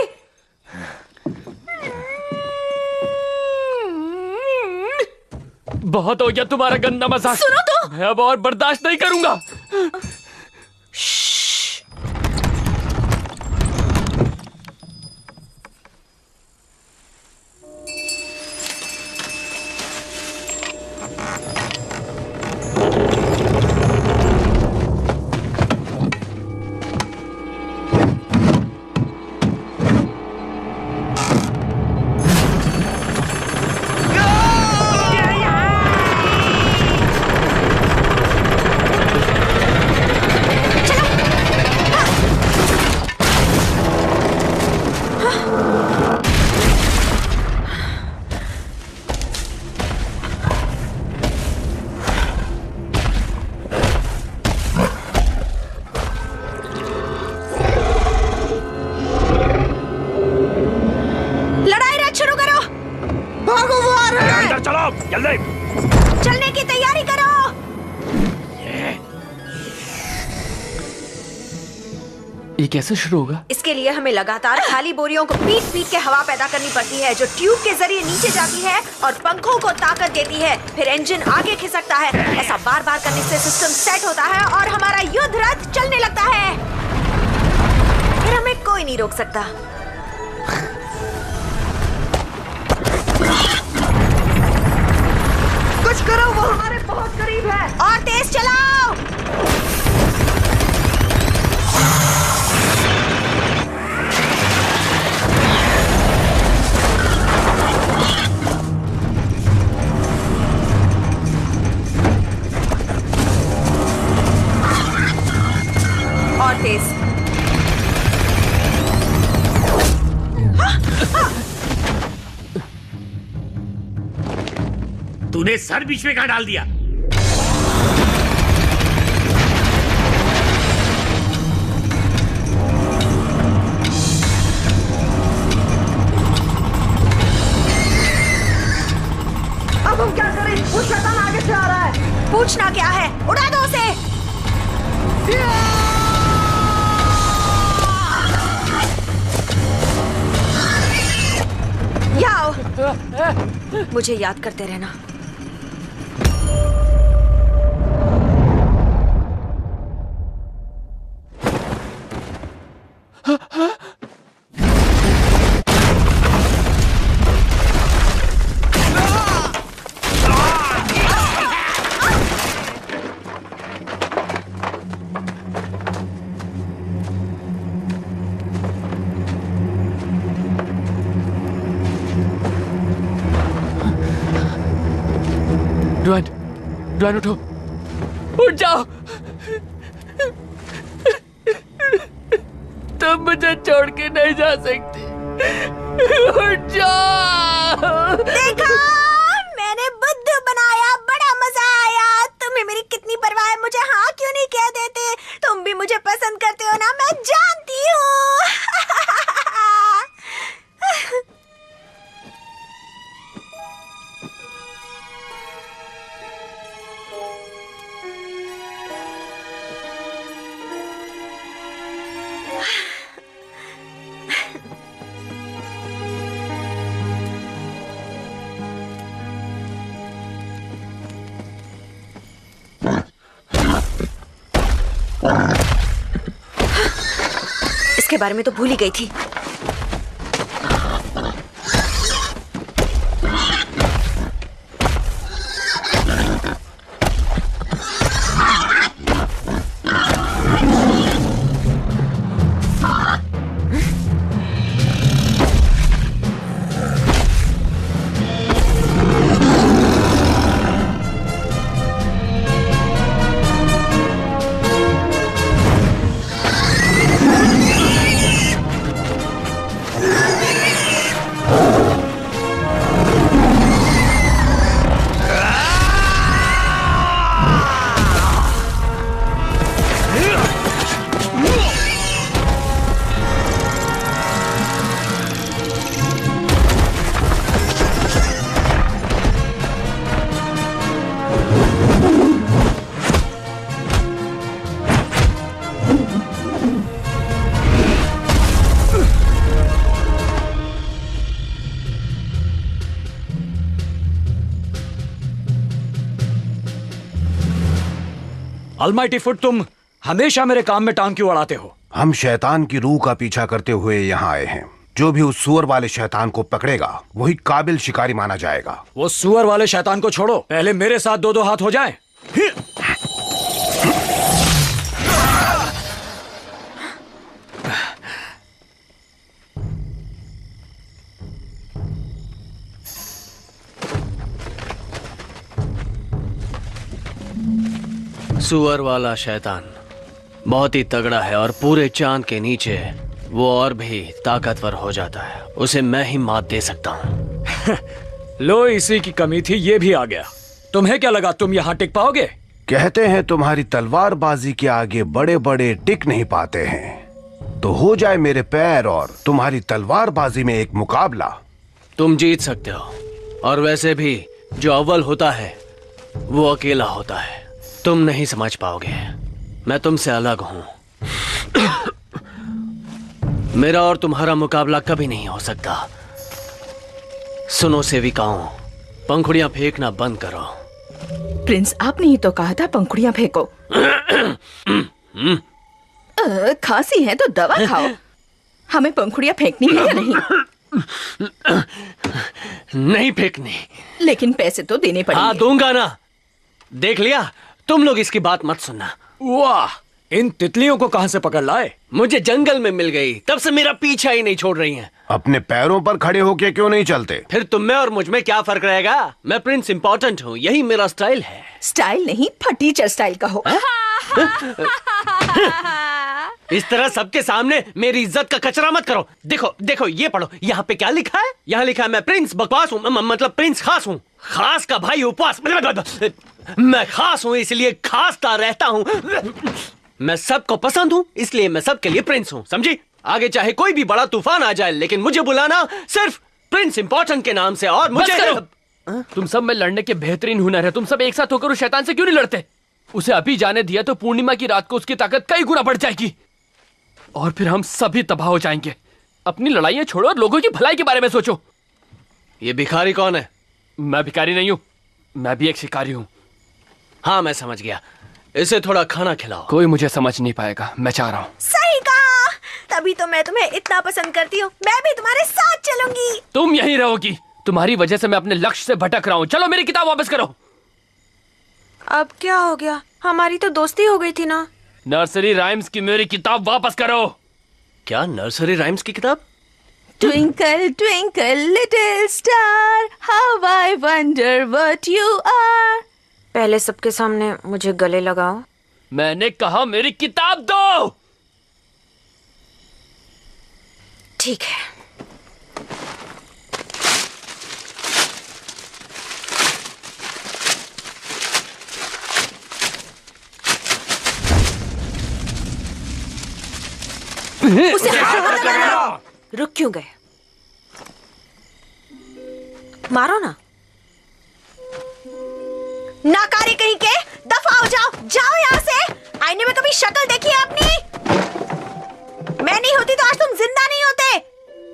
बहुत हो गया तुम्हारा गंदा मजाक। सुनो तो। मैं अब और बर्दाश्त नहीं करूंगा। चलने की तैयारी करो। ये कैसे शुरू होगा? इसके लिए हमें लगातार खाली बोरियों को पीट पीट के हवा पैदा करनी पड़ती है, जो ट्यूब के जरिए नीचे जाती है और पंखों को ताकत देती है। फिर इंजन आगे खिसकता है। ऐसा बार बार करने से सिस्टम सेट होता है और हमारा युद्ध रथ चलने लगता है। फिर हमें कोई नहीं रोक सकता। कुछ करो, वो हमारे बहुत करीब है। और तेज चलाओ। और तेज। तूने सर बीच में कहाँ डाल दिया? अब हम क्या करें? वो शैतान आगे से आ रहा है। पूछना क्या है? उड़ा दो उसे। यहाँ आओ। मुझे याद करते रहना। ड्वेन उठो, उठ जाओ। तुम मुझे छोड़ के नहीं जा सकती। उठ जाओ। देखा, मैंने बुद्धि भी मुझे पसंद करते हो ना, मैं जानती हूँ। इसके बारे में तो भूल ही गई थी। अलमाइटी फुट, तुम हमेशा मेरे काम में टांग क्यों अड़ाते हो? हम शैतान की रूह का पीछा करते हुए यहाँ आए हैं। जो भी उस सुअर वाले शैतान को पकड़ेगा वही काबिल शिकारी माना जाएगा। वो सुअर वाले शैतान को छोड़ो, पहले मेरे साथ दो दो हाथ हो जाएं। सुअर वाला शैतान बहुत ही तगड़ा है और पूरे चांद के नीचे वो और भी ताकतवर हो जाता है। उसे मैं ही मात दे सकता हूँ। लो, इसी की कमी थी, ये भी आ गया। तुम्हें क्या लगा तुम यहाँ टिक पाओगे? कहते हैं तुम्हारी तलवारबाजी के आगे बड़े बड़े टिक नहीं पाते हैं। तो हो जाए मेरे पैर और तुम्हारी तलवारबाजी में एक मुकाबला। तुम जीत सकते हो, और वैसे भी जो अव्वल होता है वो अकेला होता है। तुम नहीं समझ पाओगे, मैं तुमसे अलग हूं। मेरा और तुम्हारा मुकाबला कभी नहीं हो सकता। सुनो सेविकाओं, पंखुड़ियां फेंकना बंद करो। प्रिंस, आपने ही तो कहा था पंखुड़ियां फेंको। खांसी है तो दवा खाओ। हमें पंखुड़ियां फेंकनी है या नहीं? नहीं फेंकनी। लेकिन पैसे तो देने पड़ेंगे। हाँ, दूंगा ना। देख लिया, तुम लोग इसकी बात मत सुनना। वाह, इन तितलियों को कहां से पकड़ लाए? मुझे जंगल में मिल गई, तब से मेरा पीछा ही नहीं छोड़ रही हैं। अपने पैरों पर खड़े होके क्यों नहीं चलते? फिर तुम में और मुझ में क्या फर्क रहेगा? मैं प्रिंस इम्पोर्टेंट हूँ, यही मेरा स्टाइल है। स्टाइल नहीं, फटीचर स्टाइल का हो। इस तरह सबके सामने मेरी इज्जत का कचरा मत करो। देखो देखो, ये पढ़ो, यहाँ पे क्या लिखा है? यहाँ लिखा है मैं प्रिंस बकवास हूँ, मतलब प्रिंस खास हूँ। खास का भाई उपवास। मैं खास हूँ इसलिए खासता रहता हूँ। मैं सबको पसंद हूँ इसलिए मैं सबके लिए प्रिंस हूँ, समझी? आगे चाहे कोई भी बड़ा तूफान आ जाए, लेकिन मुझे बुलाना सिर्फ प्रिंस इम्पोर्टेंट के नाम से। और मुझे तुम सब में लड़ने के बेहतरीन हुनर है। तुम सब एक साथ होकर उस शैतान से क्यों नहीं लड़ते? उसे अभी जाने दिया तो पूर्णिमा की रात को उसकी ताकत कई गुना बढ़ जाएगी और फिर हम सभी तबाह हो जाएंगे। अपनी लड़ाइयां छोड़ो और लोगों की भलाई के बारे में सोचो। ये भिखारी कौन है? मैं भिखारी नहीं हूँ, मैं भी एक शिकारी हूँ। हाँ, मैं समझ गया। इसे थोड़ा खाना खिलाओ। कोई मुझे समझ नहीं पाएगा, मैं चाह रहा हूँ। सही कहा, तभी तो मैं तुम्हें इतना पसंद करती हूँ। मैं भी तुम्हारे साथ चलूंगी। तुम यहीं रहोगी। तुम्हारी वजह से मैं अपने लक्ष्य से भटक रहा हूँ। चलो मेरी किताब वापस करो। अब क्या हो गया? हमारी तो दोस्ती हो गई थी ना। नर्सरी राइम्स की मेरी किताब वापस करो। क्या नर्सरी राइम्स की किताब? Twinkle, twinkle, little star, how I wonder what you are. पहले सबके सामने मुझे गले लगाओ। मैंने कहा मेरी किताब दो। ठीक है। उसे हाथ मत लगाना। रुक क्यों गए? मारो ना। नाकारी कहीं के, दफा हो जाओ, जाओ यहाँ से। आईने में कभी शक्ल देखी है अपनी? मैं नहीं होती तो आज तुम जिंदा नहीं होते।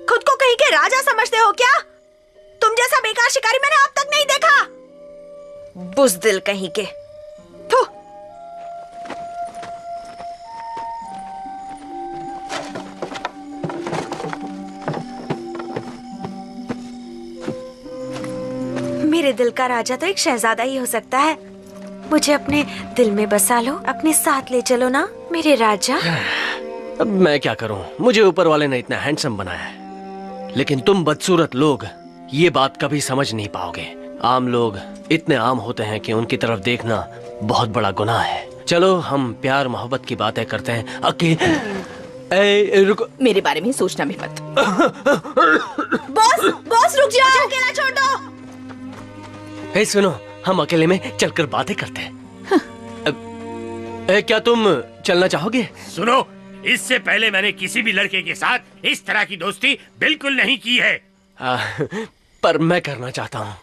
खुद को कहीं के राजा समझते हो क्या? तुम जैसा बेकार शिकारी मैंने अब तक नहीं देखा। बुज़दिल कहीं के। थू। मेरे दिल का राजा तो एक शहजादा ही हो सकता है। मुझे अपने दिल में बसा लो, अपने साथ ले चलो ना मेरे राजा। अब मैं क्या करूं? मुझे ऊपर वाले ने इतना हैंडसम बनाया है, लेकिन तुम बदसूरत लोग ये बात कभी समझ नहीं पाओगे। आम लोग इतने आम होते हैं कि उनकी तरफ देखना बहुत बड़ा गुनाह है। चलो हम प्यार मोहब्बत की बातें करते हैं। रुको, मेरे बारे में सोचना भी मत। बॉस रुक जाओ, अकेला छोड़ दो। हे सुनो, हम अकेले में चलकर बातें करते हैं। क्या तुम चलना चाहोगे? सुनो, इससे पहले मैंने किसी भी लड़के के साथ इस तरह की दोस्ती बिल्कुल नहीं की है। पर मैं करना चाहता हूँ।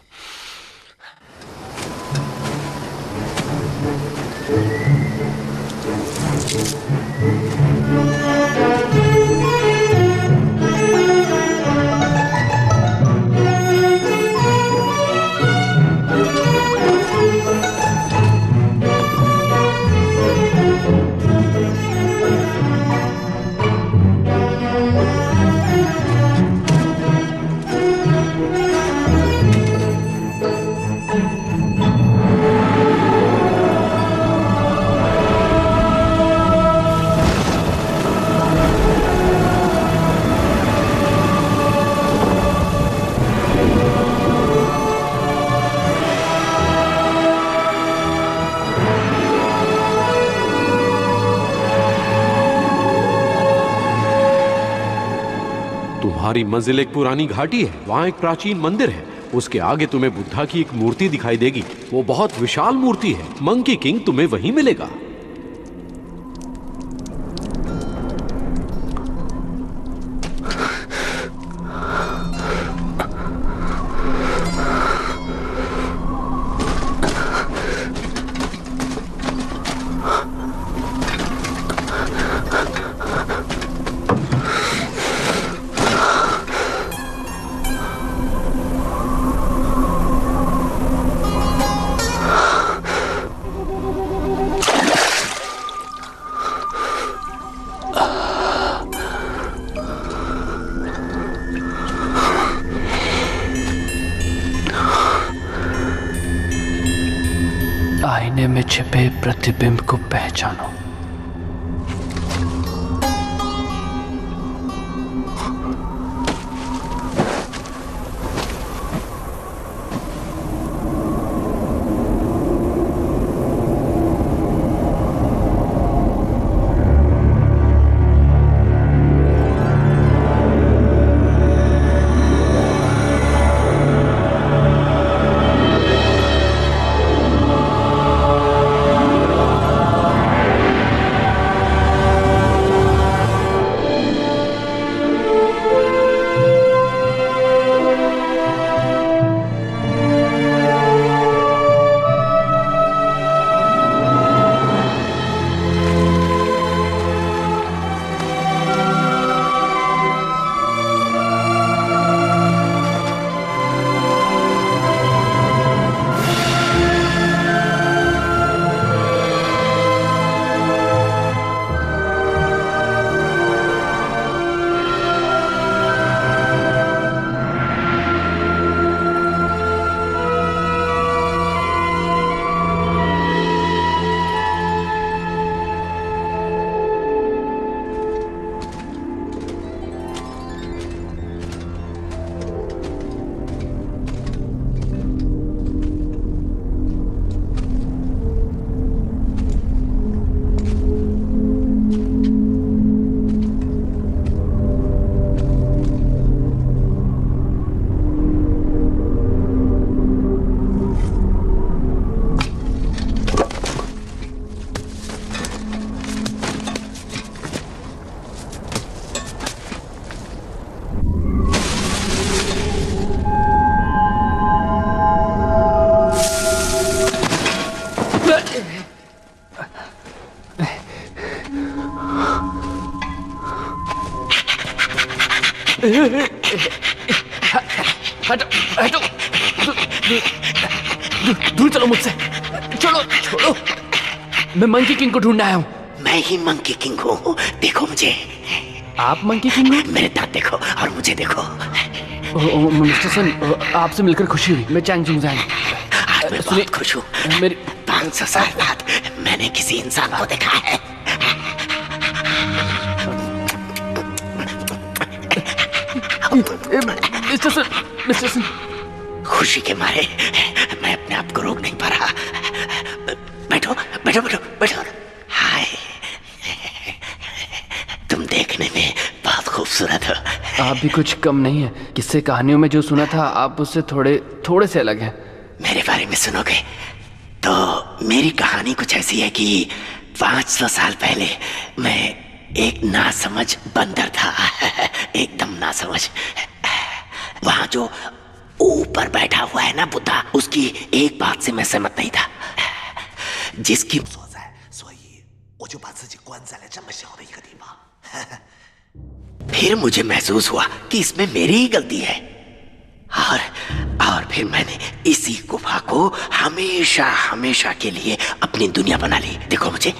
तुम्हारी मंजिल एक पुरानी घाटी है, वहाँ एक प्राचीन मंदिर है। उसके आगे तुम्हें बुद्धा की एक मूर्ति दिखाई देगी। वो बहुत विशाल मूर्ति है। मंकी किंग तुम्हें वहीं मिलेगा। आईने में छिपे प्रतिबिंब को पहचानो। हटो हटो, दूर चलो मुझसे, चलो छोड़ो। मैं मंकी किंग को ढूंढने आया हूँ। मैं ही मंकी किंग हूँ, देखो मुझे। आप मंकी किंग हो? मेरे दांत देखो और मुझे देखो। मिस्टर सन, आपसे मिलकर खुशी हुई। मैं चैंग चुंग जाएंगे। आज मैं बहुत खुश हूँ। मेरी 500 साल बाद मैंने किसी इंसान को देखा है। मिस्टर सन, खुशी के मारे मैं अपने आप को रोक नहीं पा रहा। बैठो बैठो बैठो बैठो। हाय, तुम देखने में बहुत खूबसूरत हो। आप भी कुछ कम नहीं है। किस्से कहानियों में जो सुना था आप उससे थोड़े से अलग हैं। मेरे बारे में सुनोगे तो मेरी कहानी कुछ ऐसी है कि 500 साल पहले मैं एक नासमझ बंदर था। एकदम नासमझ। वहां जो ऊपर बैठा हुआ है ना बुद्धा, उसकी एक बात से मैं सहमत नहीं था। जिसकी फिर मुझे महसूस हुआ कि इसमें मेरी ही गलती है। और फिर मैंने इसी गुफा को हमेशा हमेशा के लिए अपनी दुनिया बना ली। देखो मुझे,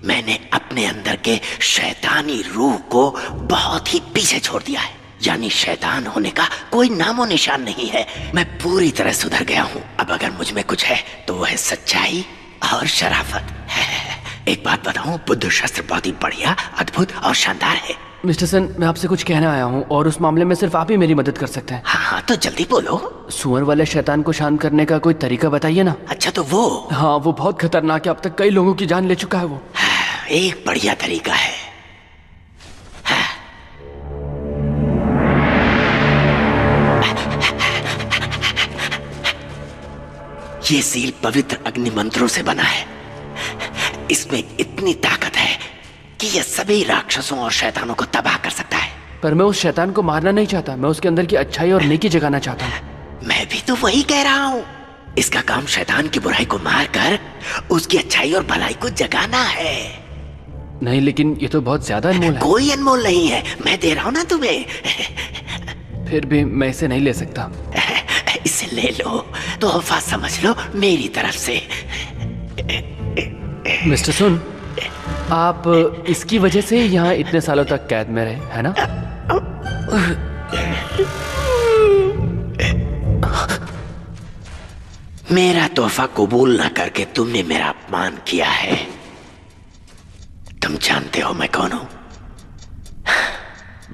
मैंने अपने अंदर के शैतानी रूह को बहुत ही पीछे छोड़ दिया है। यानी शैतान होने का कोई नामो निशान नहीं है। मैं पूरी तरह सुधर गया हूँ। अब अगर मुझ में कुछ है तो वह है सच्चाई और शराफत। एक बात बताऊं, बुद्ध शास्त्र बहुत ही बढ़िया, अद्भुत और शानदार है। मिस्टर सन, मैं आपसे कुछ कहना आया हूँ और उस मामले में सिर्फ आप ही मेरी मदद कर सकते हैं। हाँ तो जल्दी बोलो। सुअर वाले शैतान को शांत करने का कोई तरीका बताइए ना। अच्छा तो वो? हाँ, वो बहुत खतरनाक है। अब तक कई लोगों की जान ले चुका है वो। एक बढ़िया तरीका है। ये सील पवित्र अग्नि मंत्रों से बना है। इसमें इतनी ताकत है कि यह सभी राक्षसों और शैतानों को तबाह कर सकता है। पर मैं उस शैतान को मारना नहीं चाहता। मैं उसके अंदर की अच्छाई और नेकी जगाना चाहता हूँ। मैं भी तो वही कह रहा हूँ। इसका काम शैतान की बुराई को मारकर उसकी अच्छाई और भलाई को जगाना है। नहीं, लेकिन ये तो बहुत ज्यादा अनमोल है। कोई अनमोल नहीं है, मैं दे रहा हूँ ना तुम्हें। फिर भी मैं इसे नहीं ले सकता। इसे ले लो, तोहफा समझ लो मेरी तरफ से। मिस्टर सुन, आप इसकी वजह से यहाँ इतने सालों तक कैद में रहे, है ना? मेरा तोहफा कबूल न करके तुमने मेरा अपमान किया है। तुम जानते हो मैं कौन हूं?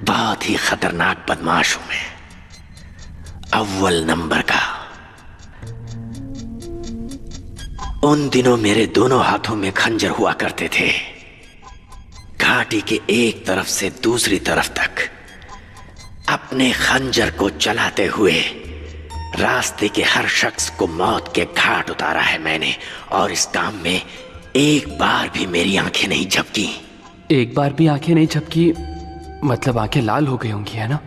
बहुत ही खतरनाक बदमाश हूं मैं, अव्वल नंबर का। उन दिनों मेरे दोनों हाथों में खंजर हुआ करते थे। घाटी के एक तरफ से दूसरी तरफ तक अपने खंजर को चलाते हुए रास्ते के हर शख्स को मौत के घाट उतारा है मैंने। और इस काम में एक बार भी मेरी आंखें नहीं झपकी। एक बार भी आंखें नहीं झपकी मतलब आंखें लाल हो गई होंगी, है ना?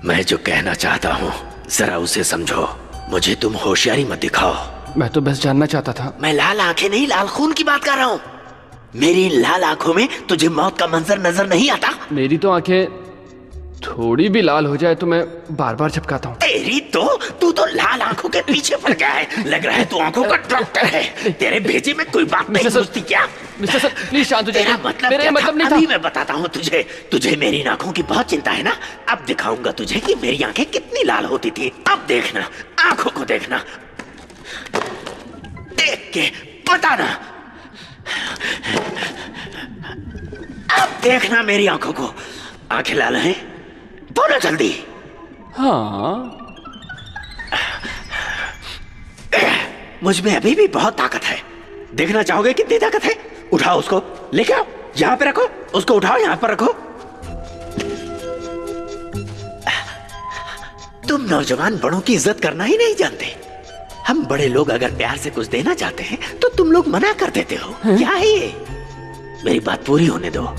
मैं जो कहना चाहता हूँ जरा उसे समझो। मुझे तुम होशियारी मत दिखाओ। मैं तो बस जानना चाहता था। मैं लाल आंखें नहीं, लाल खून की बात कर रहा हूँ। मेरी लाल आंखों में तुझे मौत का मंजर नजर नहीं आता? मेरी तो आंखें थोड़ी भी लाल हो जाए तो मैं बार बार झपकाता हूँ। तेरी तो तू तो लाल आंखों के पीछे पड़ गया है। लग रहा है तू आंखों का डॉक्टर है। तेरे भेजे में कोई बात नहीं घुसती क्या? मिस्टर सर, प्लीज शांत हो जाइए। मेरा मतलब नहीं था। अभी मैं बताता हूँ तुझे। तुझे मेरी आंखों की बहुत चिंता है ना? अब दिखाऊंगा तुझे कि मेरी आंखें कितनी लाल होती थी। अब देखना, आंखों को देखना, देख के बताना। अब देखना मेरी आंखों को। आंखें लाल हैं? बोलो जल्दी। हाँ, मुझ में अभी भी बहुत ताकत है। देखना चाहोगे कितनी ताकत है? उठाओ उसको, लेके आओ, यहाँ पे रखो। उसको उठाओ, यहाँ पर रखो। तुम नौजवान बड़ों की इज्जत करना ही नहीं जानते। हम बड़े लोग अगर प्यार से कुछ देना चाहते हैं तो तुम लोग मना कर देते हो। क्या है ये? मेरी बात पूरी होने दो।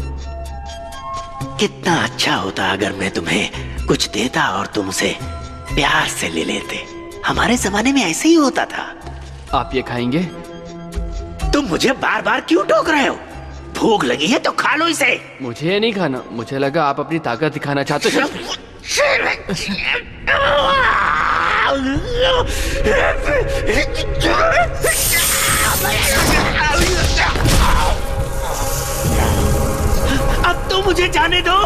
कितना अच्छा होता अगर मैं तुम्हें कुछ देता और तुम उसे प्यार से ले लेते। हमारे जमाने में ऐसे ही होता था। आप ये खाएंगे? तुम मुझे बार बार क्यों टोक रहे हो? भूख लगी है तो खा लो इसे। मुझे नहीं खाना। मुझे लगा आप अपनी ताकत दिखाना चाहते हो। अब तो मुझे जाने दो।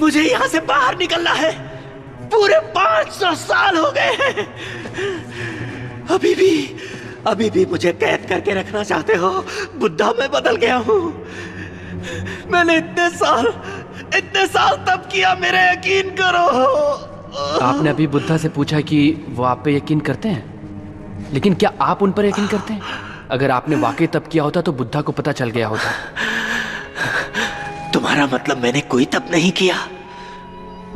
मुझे यहाँ से बाहर निकलना है। पूरे 500 साल हो गए हैं। अभी भी मुझे कैद करके रखना चाहते हो? बुद्धा मैं बदल गया हूँ। मैंने इतने साल तब किया, मेरे यकीन करो। आपने अभी बुद्धा से पूछा कि वो आप पे यकीन करते हैं, लेकिन क्या आप उन पर यकीन करते हैं? अगर आपने वाकई तब किया होता तो बुद्धा को पता चल गया होता। तुम्हारा मतलब मैंने कोई तप नहीं किया?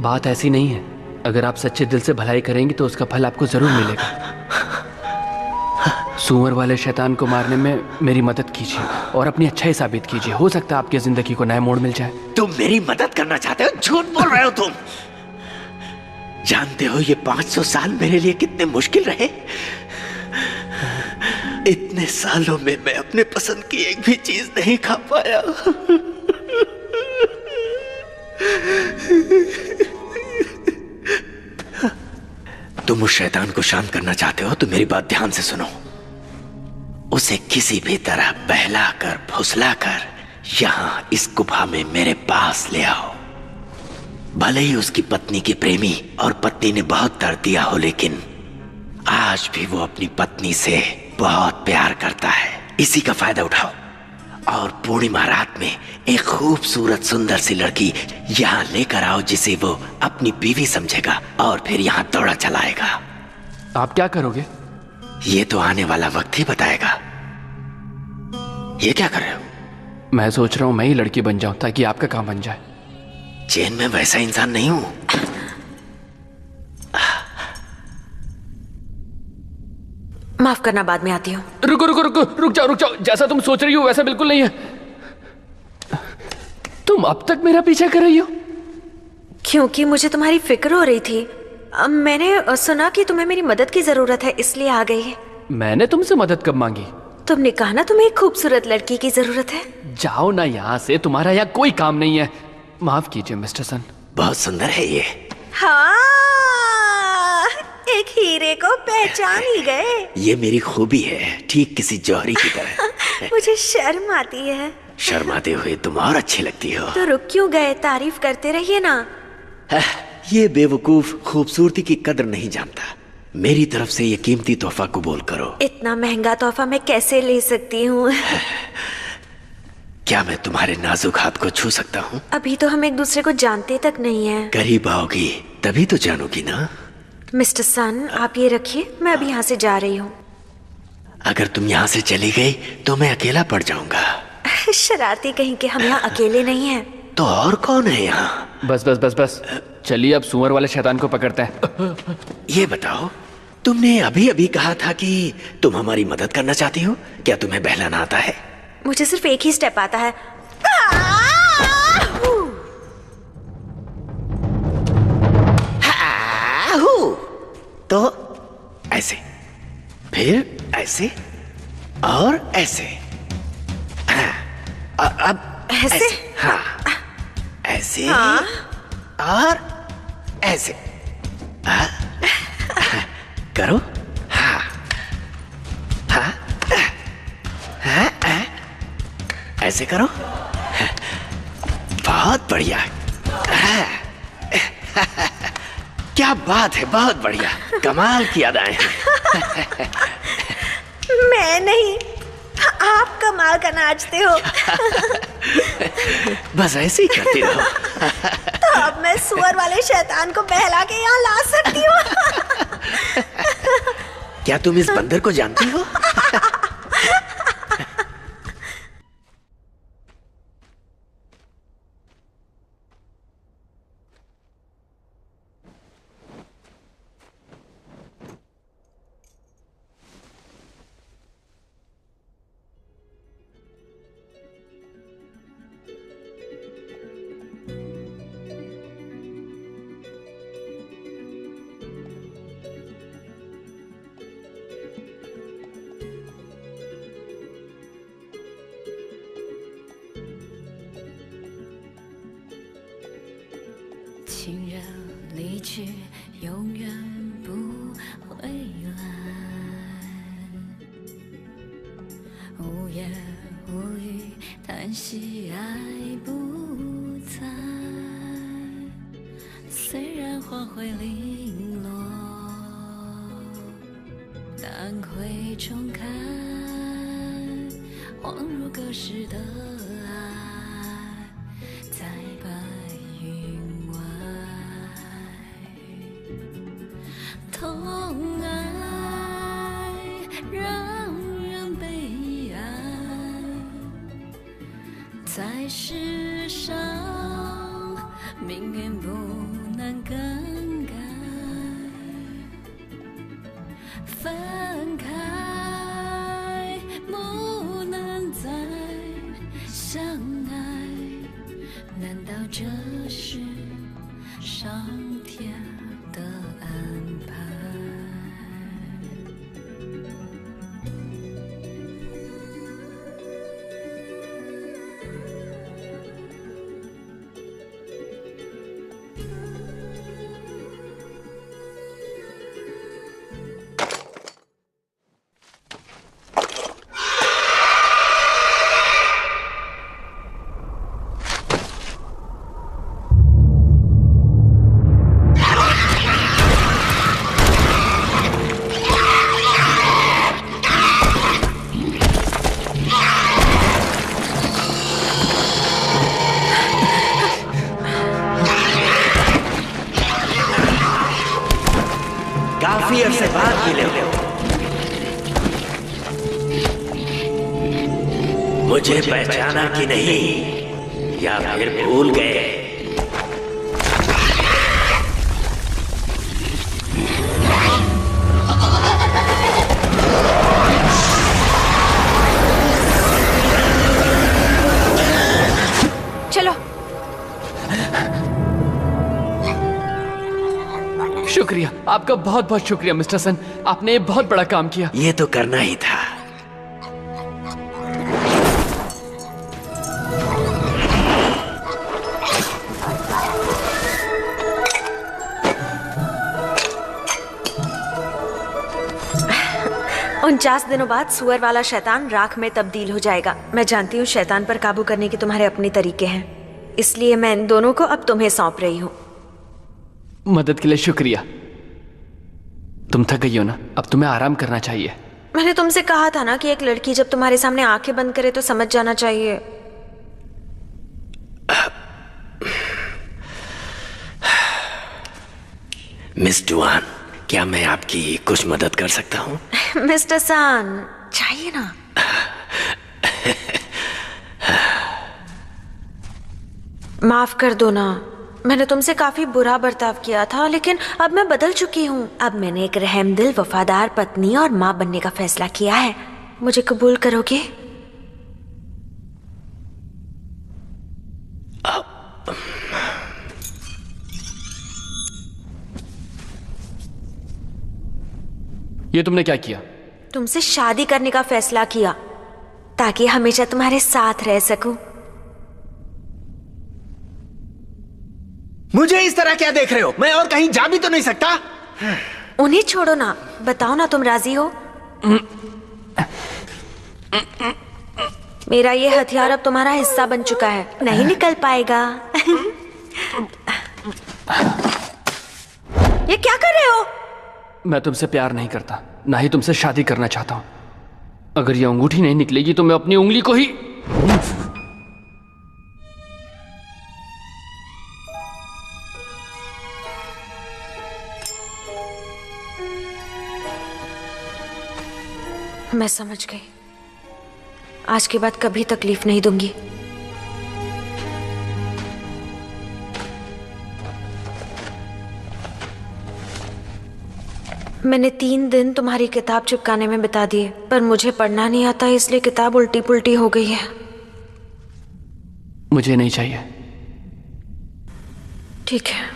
बात ऐसी नहीं है। अगर आप सच्चे दिल से भलाई करेंगे तो उसका फल आपको जरूर मिलेगा। सुअर वाले शैतान को मारने में मेरी मदद कीजिए और अपनी अच्छाई साबित कीजिए। हो सकता है आपकी जिंदगी को नया मोड़ मिल जाए। तुम मेरी मदद करना चाहते हो? झूठ बोल रहे हो तुम। जानते हो ये 500 साल मेरे लिए कितने मुश्किल रहे? इतने सालों में मैं अपने पसंद की एक भी चीज नहीं खा पाया। तुम उस शैतान को शांत करना चाहते हो तो मेरी बात ध्यान से सुनो। उसे किसी भी तरह बहलाकर फुसलाकर यहां इस गुफा में मेरे पास ले आओ। भले ही उसकी पत्नी के प्रेमी और पत्नी ने बहुत दर्द दिया हो, लेकिन आज भी वो अपनी पत्नी से बहुत प्यार करता है। इसी का फायदा उठाओ और पूर्णिमा रात में एक खूबसूरत सुंदर सी लड़की यहाँ लेकर आओ जिसे वो अपनी बीवी समझेगा और फिर यहाँ दौड़ा चलाएगा। आप क्या करोगे? ये तो आने वाला वक्त ही बताएगा। ये क्या कर रहे हो? मैं सोच रहा हूं मैं ही लड़की बन जाऊं ताकि आपका काम बन जाए। चैन में वैसा इंसान नहीं हूं। माफ करना, बाद में आती हूँ। रुक जाओ। जैसा तुम सोच रही हो वैसा बिल्कुल नहीं है। तुम अब तक मेरा पीछा कर रही हो? क्योंकि मुझे तुम्हारी फिक्र हो रही थी। मैंने सुना कि तुम्हें मेरी मदद की जरूरत है, इसलिए आ गई। मैंने तुमसे मदद कब मांगी? तुमने कहा ना तुम्हें एक खूबसूरत लड़की की जरूरत है। जाओ ना यहाँ से, तुम्हारा यहाँ कोई काम नहीं है। माफ कीजिए मिस्टर सन। बहुत सुंदर है ये। हाँ, एक हीरे को पहचान ही गए। ये मेरी खूबी है, ठीक किसी जौहरी की तरह। मुझे शर्म आती है। शर्माते हुए तुम और अच्छी लगती हो। तो रुक क्यों गए? तारीफ करते रहिए ना। ये बेवकूफ खूबसूरती की कदर नहीं जानता। मेरी तरफ से ये कीमती तोहफा कबूल करो। इतना महंगा तोहफा मैं कैसे ले सकती हूँ? क्या मैं तुम्हारे नाजुक हाथ को छू सकता हूँ? अभी तो हम एक दूसरे को जानते तक नहीं है। करीब आओगी तभी तो जानोगी ना। मिस्टर सन, आप ये रखिए, मैं अभी यहाँ से जा रही हूँ। अगर तुम यहाँ से चली गई तो मैं अकेला पड़ जाऊंगा। शरारती कहीं के, हम यहाँ अकेले नहीं हैं। तो और कौन है यहाँ? बस। चलिए अब सुअर वाले शैतान को पकड़ते हैं। ये बताओ, तुमने अभी कहा था कि तुम हमारी मदद करना चाहती हो। क्या तुम्हें बहलाना आता है? मुझे सिर्फ एक ही स्टेप आता है। तो ऐसे, फिर ऐसे और ऐसे। अब ऐसे? हाँ, ऐसे हाँ? और ऐसे। करो। हाँ, हाँ, हाँ, ऐसे करो। बहुत बढ़िया। क्या बात है, बहुत बढ़िया, कमाल की अदाएं हैं। मैं नहीं, आप कमाल का नाचते हो। बस ऐसे ही करती रहो। तो अब मैं सुअर वाले शैतान को बहला के यहाँ ला सकती हूँ। क्या तुम इस बंदर को जानती हो? 亲人离去，永远不回来。无言无语，叹息爱不在。虽然花会零落，但会重开。恍如隔世的爱，在白云外。痛爱让人悲哀，在世上命运不能更改。分开不能再相爱，难道这是上天的安排？काफी अरसे बाद मिले हो, मुझे पहचाना कि नहीं, या फिर भूल गए? चलो। शुक्रिया, आपका बहुत बहुत शुक्रिया मिस्टर सन, आपने बहुत बड़ा काम किया। ये तो करना ही था। उनचास दिनों बाद सुअर वाला शैतान राख में तब्दील हो जाएगा। मैं जानती हूँ शैतान पर काबू करने के तुम्हारे अपने तरीके हैं, इसलिए मैं इन दोनों को अब तुम्हें सौंप रही हूँ। मदद के लिए शुक्रिया। तुम थक गई हो ना, अब तुम्हें आराम करना चाहिए। मैंने तुमसे कहा था ना कि एक लड़की जब तुम्हारे सामने आंखें बंद करे तो समझ जाना चाहिए। मिस डुआन, क्या मैं आपकी कुछ मदद कर सकता हूँ? मिस्टर सान, चाहिए ना? माफ कर दो ना, मैंने तुमसे काफी बुरा बर्ताव किया था, लेकिन अब मैं बदल चुकी हूँ। अब मैंने एक रहमदिल, वफादार पत्नी और माँ बनने का फैसला किया है। मुझे कबूल करोगे? ये तुमने क्या किया? तुमसे शादी करने का फैसला किया ताकि हमेशा तुम्हारे साथ रह सकूं। मुझे इस तरह क्या देख रहे हो? मैं और कहीं जा भी तो नहीं सकता। उन्हें छोड़ो ना, बताओ ना तुम राजी हो? मेरा ये हथियार अब तुम्हारा हिस्सा बन चुका है, नहीं निकल पाएगा। ये क्या कर रहे हो? मैं तुमसे प्यार नहीं करता, ना ही तुमसे शादी करना चाहता हूं। अगर ये अंगूठी नहीं निकलेगी तो मैं अपनी उंगली को ही... मैं समझ गई। आज के बाद कभी तकलीफ नहीं दूंगी। मैंने 3 दिन तुम्हारी किताब चिपकाने में बिता दिए, पर मुझे पढ़ना नहीं आता, इसलिए किताब उल्टी पुल्टी हो गई है। मुझे नहीं चाहिए। ठीक है।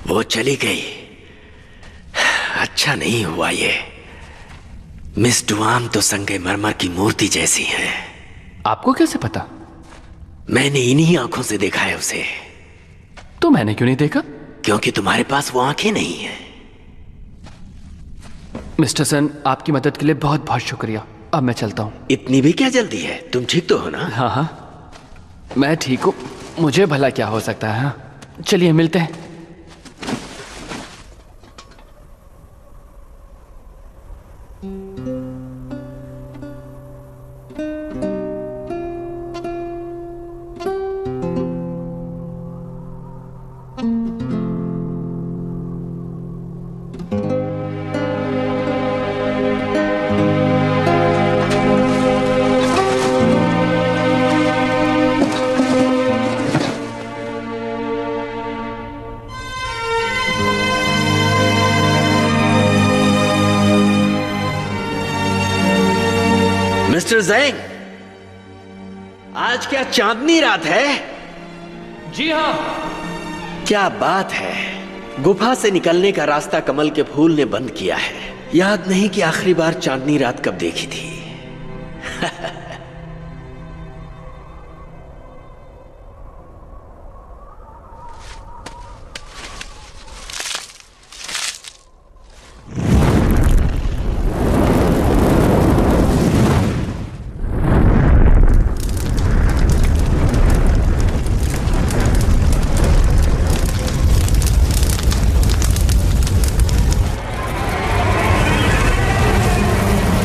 वो चली गई। अच्छा नहीं हुआ ये। मिस डुआन तो संगमरमर की मूर्ति जैसी है। आपको कैसे पता? मैंने इन्हीं आंखों से देखा है उसे। तो मैंने क्यों नहीं देखा? क्योंकि तुम्हारे पास वो आंखें नहीं है। मिस्टर सन, आपकी मदद के लिए बहुत बहुत शुक्रिया। अब मैं चलता हूँ। इतनी भी क्या जल्दी है? तुम ठीक तो हो ना? हाँ हाँ, मैं ठीक हूँ। मुझे भला क्या हो सकता है। हाँ, चलिए मिलते हैं। मिस्टर ज़ैंग, आज क्या चांदनी रात है? जी हाँ। क्या बात है। गुफा से निकलने का रास्ता कमल के फूल ने बंद किया है। याद नहीं कि आखिरी बार चांदनी रात कब देखी थी।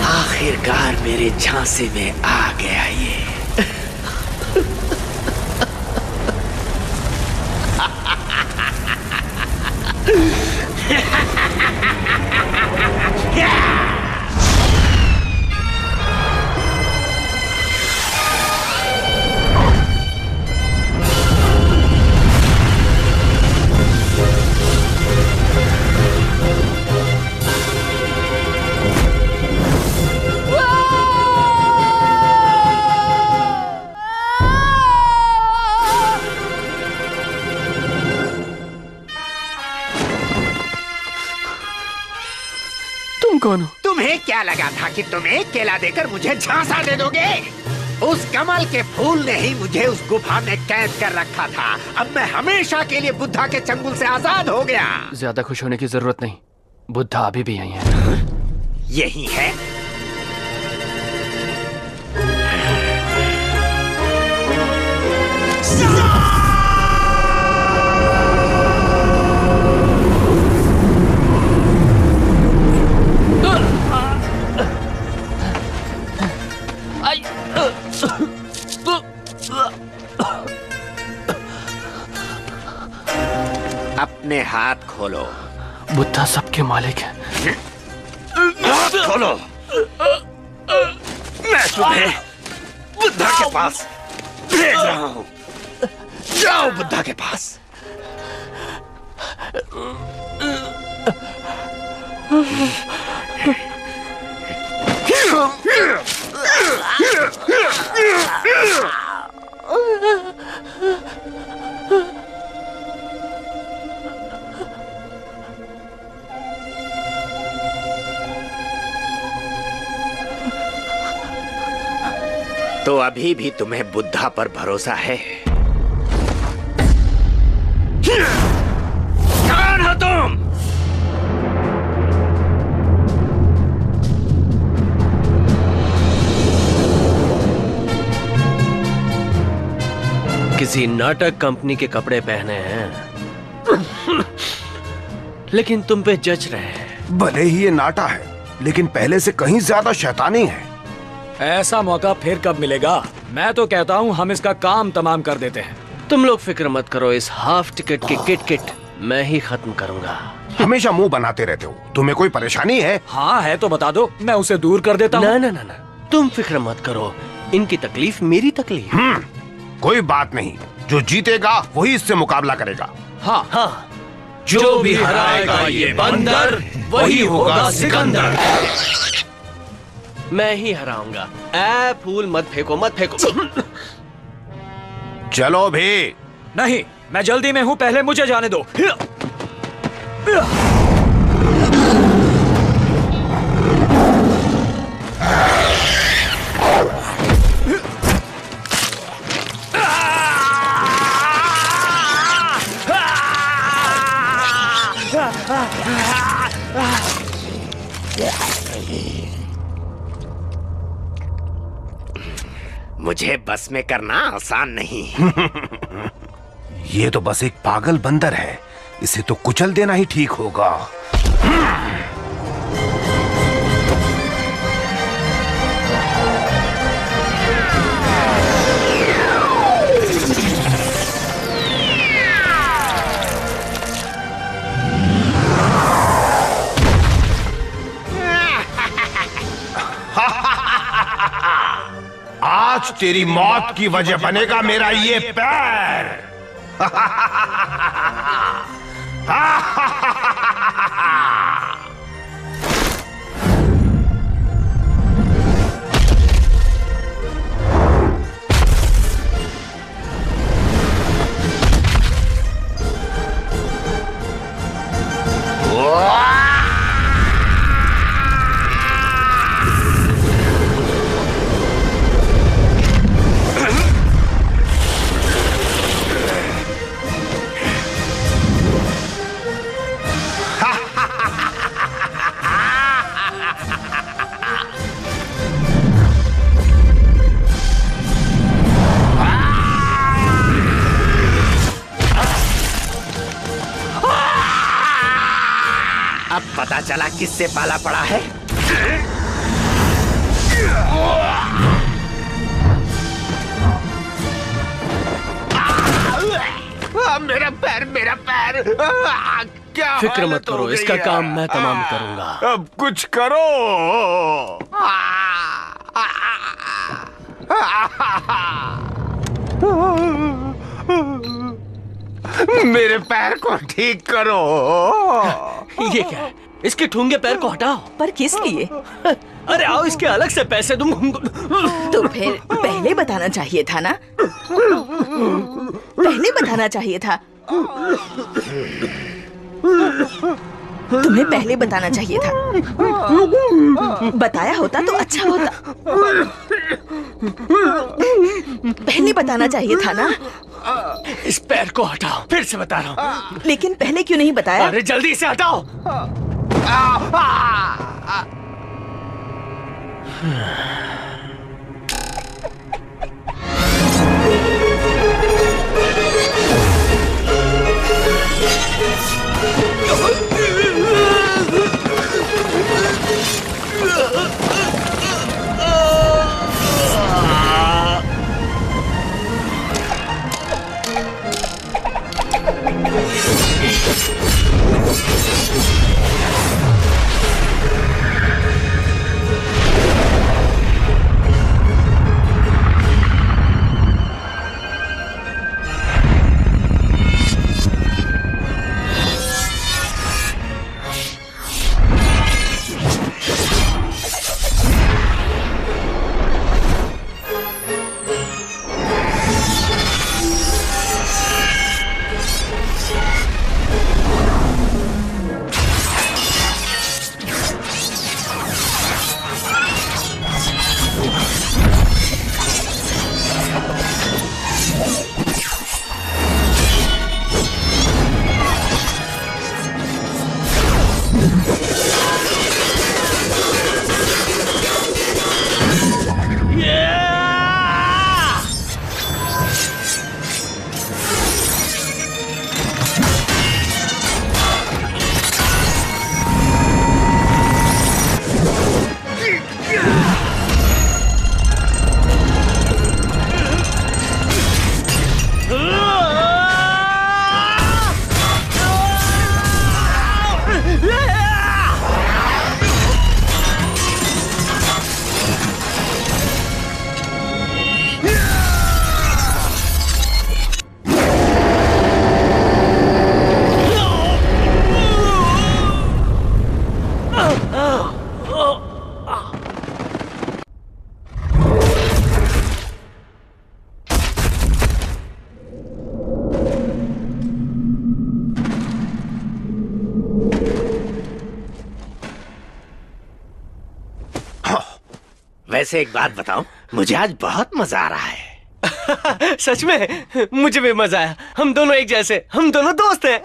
आखिरकार मेरे झांसे में आ गया ये। कौन हो? तुम्हें क्या लगा था कि तुम एक केला देकर मुझे झांसा दे दोगे? उस कमल के फूल ने ही मुझे उस गुफा में कैद कर रखा था। अब मैं हमेशा के लिए बुद्धा के चंगुल से आजाद हो गया। ज्यादा खुश होने की जरूरत नहीं, बुद्धा अभी भी यही है। यही है? अपने हाथ खोलो। बुद्धा सबके मालिक है। हाथ खोलो। मैं तुम्हें बुद्धा के पास भेज रहा हूं। जाओ बुद्धा के पास। तो अभी भी तुम्हें बुद्धा पर भरोसा है? कौन हो तुम? किसी नाटक कंपनी के कपड़े पहने हैं, लेकिन तुम पे जच रहे हैं। भले ही ये नाटा है, लेकिन पहले से कहीं ज्यादा शैतानी है। ऐसा मौका फिर कब मिलेगा? मैं तो कहता हूँ हम इसका काम तमाम कर देते हैं। तुम लोग फिक्र मत करो, इस हाफ टिकट की किट मैं ही खत्म करूंगा। हमेशा मुंह बनाते रहते हो। तुम्हें कोई परेशानी है? हाँ है तो बता दो, मैं उसे दूर कर देता हूँ। ना, तुम फिक्र मत करो। इनकी तकलीफ मेरी तकलीफ। कोई बात नहीं, जो जीतेगा वही इससे मुकाबला करेगा। हाँ, जो भी हराएगा ये बंदर, वही होगा सिकंदर। मैं ही हराऊंगा। ऐ फूल मत फेंको, मत फेंको। चलो भी। नहीं, मैं जल्दी में हूँ, पहले मुझे जाने दो। मुझे बस में करना आसान नहीं। ये तो बस एक पागल बंदर है, इसे तो कुचल देना ही ठीक होगा। आज तेरी मौत की वजह बनेगा मेरा ये पैर। अब पता चला किससे पाला पड़ा है। मेरा पैर, मेरा पैर। क्या फिक्र मत करो, इसका काम मैं तमाम करूंगा। अब कुछ करो। मेरे पैर को ठीक करो। ये क्या है? इसके ठूंगे पैर को हटाओ। पर किस लिए? अरे आओ, इसके अलग से पैसे दूं। तो फिर पहले बताना चाहिए था ना। पहले बताना चाहिए था। तुम्हें पहले बताना चाहिए था। बताया होता तो अच्छा होता। पहले बताना चाहिए था ना। इस पैर को हटाओ, फिर से बता रहा हूँ। लेकिन पहले क्यों नहीं बताया? अरे जल्दी से हटाओ। वैसे एक बात बताऊं, मुझे आज बहुत मजा आ रहा है। सच में मुझे भी मजा आया। हम दोनों एक जैसे, हम दोनों दोस्त हैं।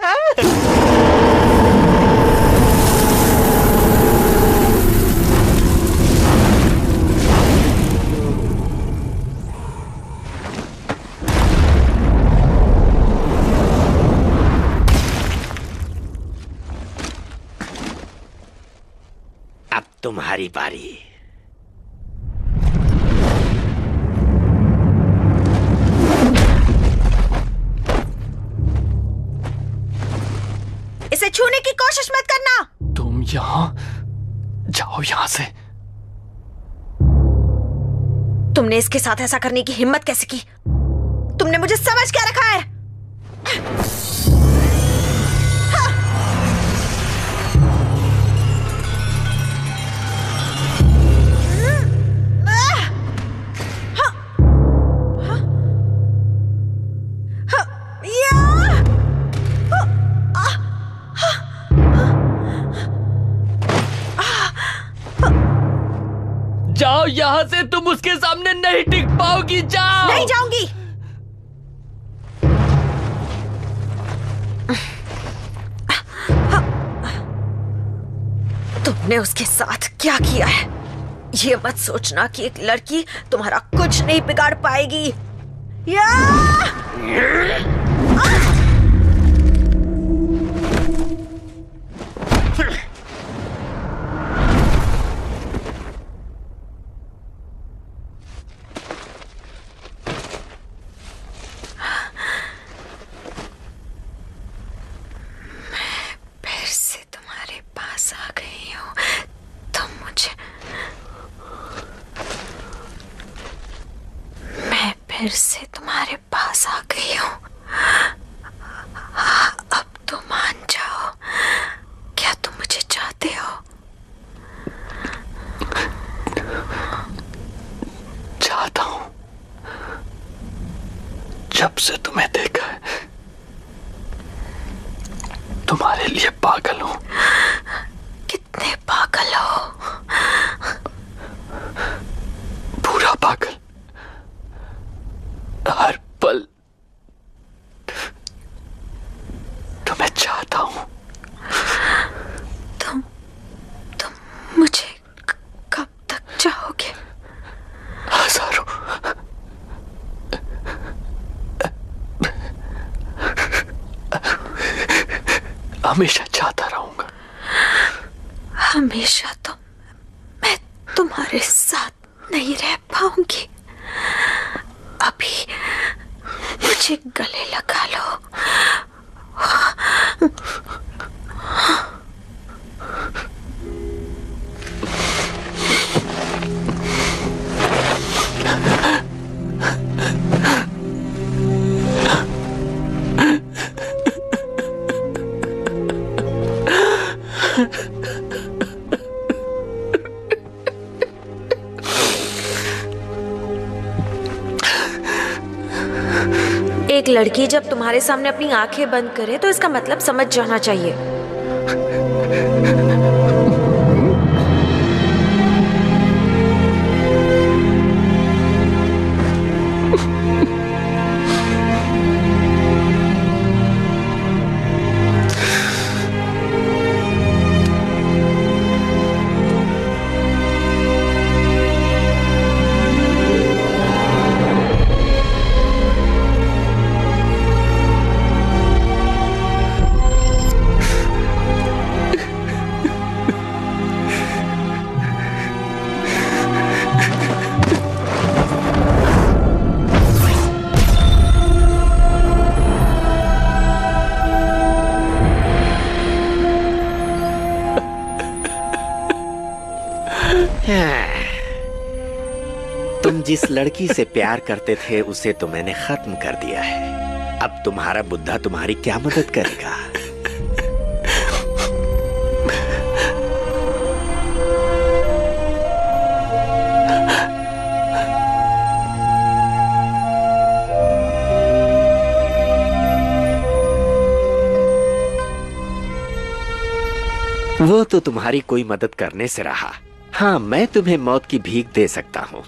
तुम्हारी बारी। इसे छूने की कोशिश मत करना। तुम यहाँ जाओ, यहाँ से। तुमने इसके साथ ऐसा करने की हिम्मत कैसे की? तुमने मुझे समझ क्या रखा है? जाओ यहाँ से, तुम उसके सामने नहीं टिक पाओगी। जाओ। नहीं जाऊंगी। तुमने उसके साथ क्या किया है? ये मत सोचना कि एक लड़की तुम्हारा कुछ नहीं बिगाड़ पाएगी। या! फिर से तुम्हारे पास आ गई हूँ। अब तो मान जाओ, क्या तुम मुझे चाहते हो? चाहता हूँ। जब से तुम्हें देखा है, तुम्हारे लिए पागल हूँ। कितने पागल हो? पूरा पागल। हर पल तुम्हें चाहता हूं। तुम मुझे कब तक चाहोगे? हजारों। हमेशा चाहता रहूंगा। हमेशा तो मैं तुम्हारे साथ नहीं रह पाऊंगी। अभी मुझे गले लगा लो। एक लड़की जब तुम्हारे सामने अपनी आंखें बंद करे तो इसका मतलब समझ जाना चाहिए। तुम जिस लड़की से प्यार करते थे उसे तो मैंने खत्म कर दिया है। अब तुम्हारा बुद्धा तुम्हारी क्या मदद करेगा? वो तो तुम्हारी कोई मदद करने से रहा। हाँ, मैं तुम्हें मौत की भीख दे सकता हूँ।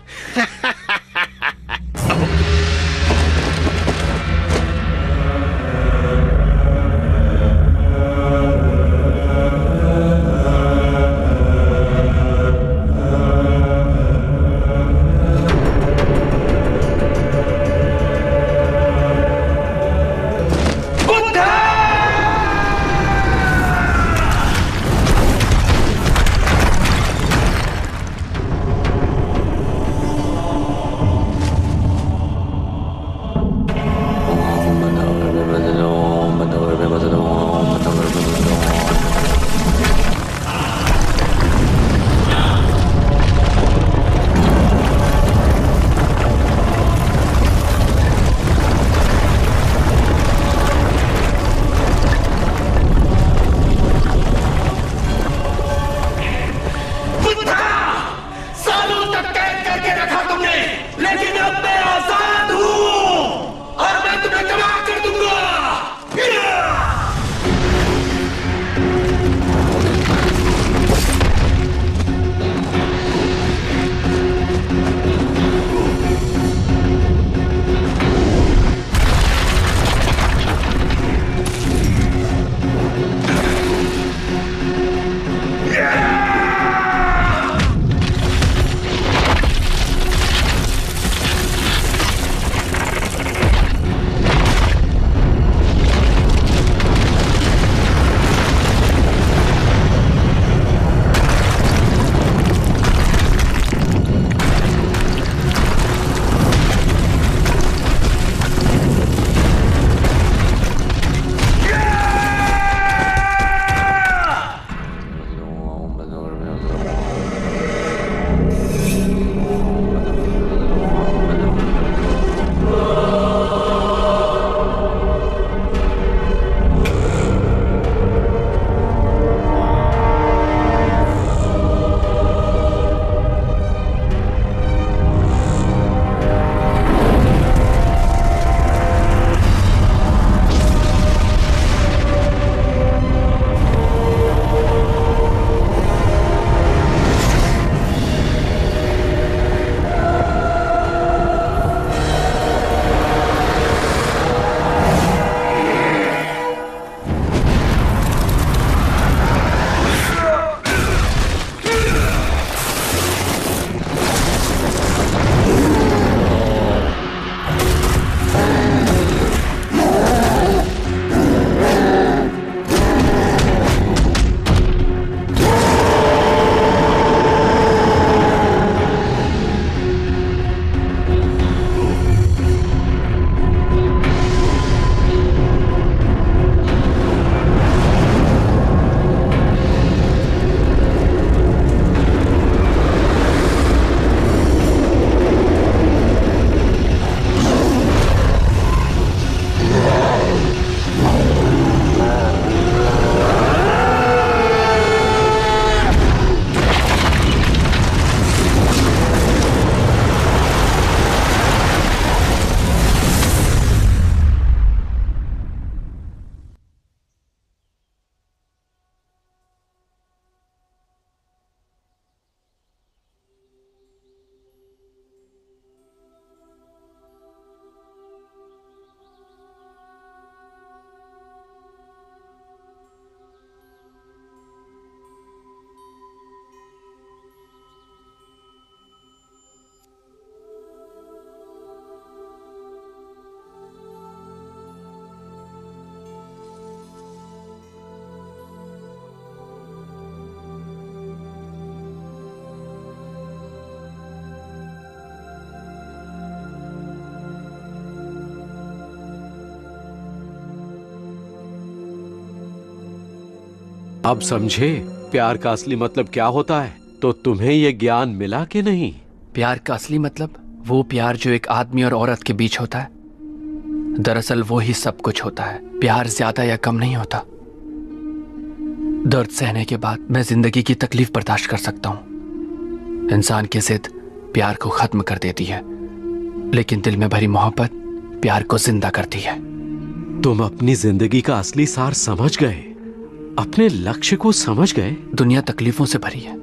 अब समझे प्यार का असली मतलब क्या होता है? तो तुम्हें यह ज्ञान मिला कि नहीं? प्यार का असली मतलब वो प्यार जो एक आदमी और औरत के बीच होता है। दरअसल वो ही सब कुछ होता है। प्यार ज्यादा या कम नहीं होता। दर्द सहने के बाद मैं जिंदगी की तकलीफ बर्दाश्त कर सकता हूं। इंसान की जिद प्यार को खत्म कर देती है, लेकिन दिल में भरी मोहब्बत प्यार को जिंदा करती है। तुम अपनी जिंदगी का असली सार समझ गए, अपने लक्ष्य को समझ गए। दुनिया तकलीफों से भरी है,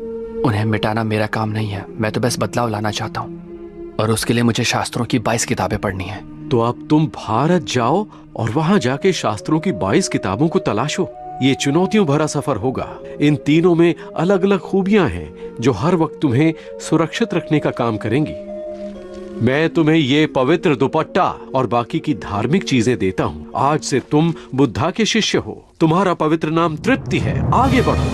उन्हें मिटाना मेरा काम नहीं है। मैं तो बस बदलाव लाना चाहता हूँ, और उसके लिए मुझे शास्त्रों की 22 किताबें पढ़नी है। तो अब तुम भारत जाओ और वहां जाके शास्त्रों की 22 किताबों को तलाशो। ये चुनौतियों भरा सफर होगा। इन तीनों में अलग अलग खूबियां हैं जो हर वक्त तुम्हें सुरक्षित रखने का काम करेंगी। मैं तुम्हें ये पवित्र दुपट्टा और बाकी की धार्मिक चीजें देता हूँ। आज से तुम बुद्धा के शिष्य हो। तुम्हारा पवित्र नाम तृप्ति है। आगे बढ़ो।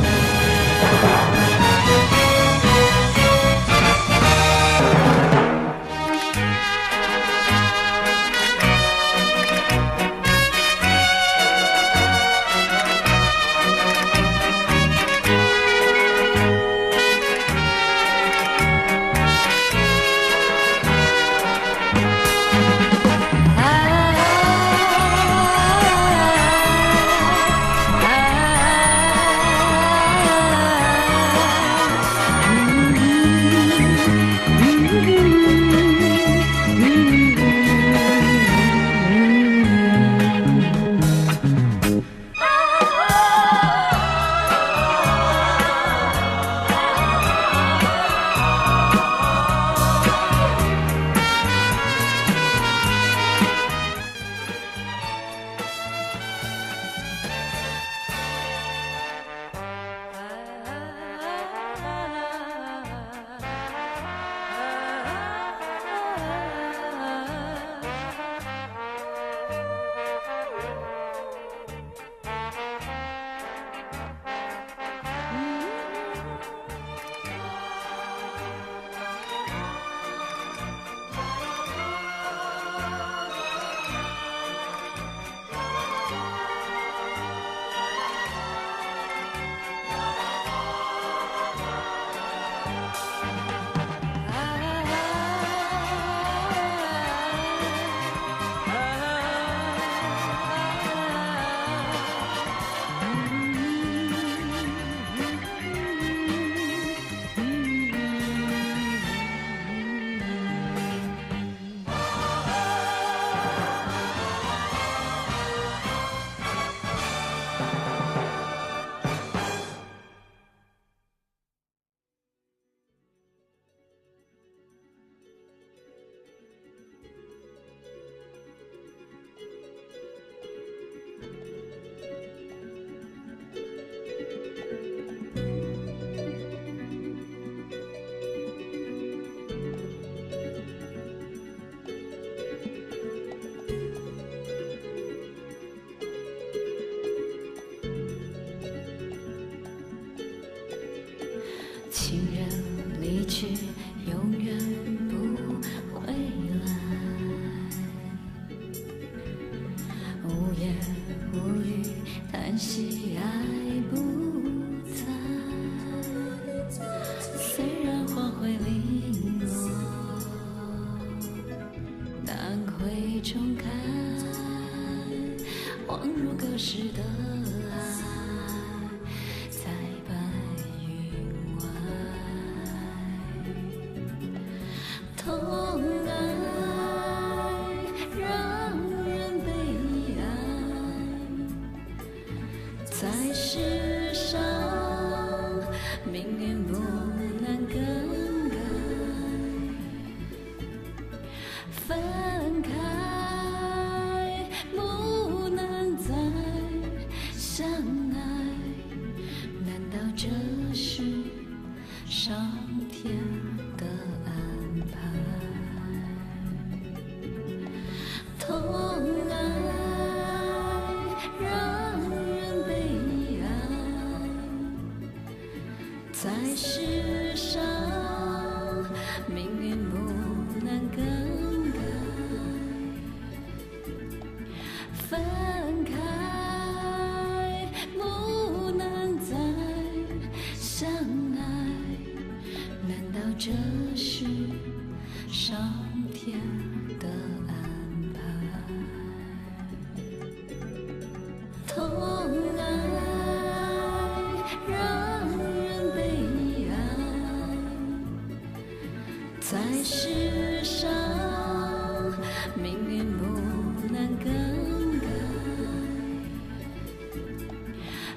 更改，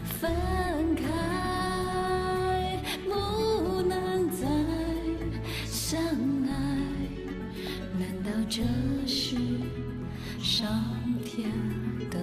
分开不能再相爱，难道这是上天的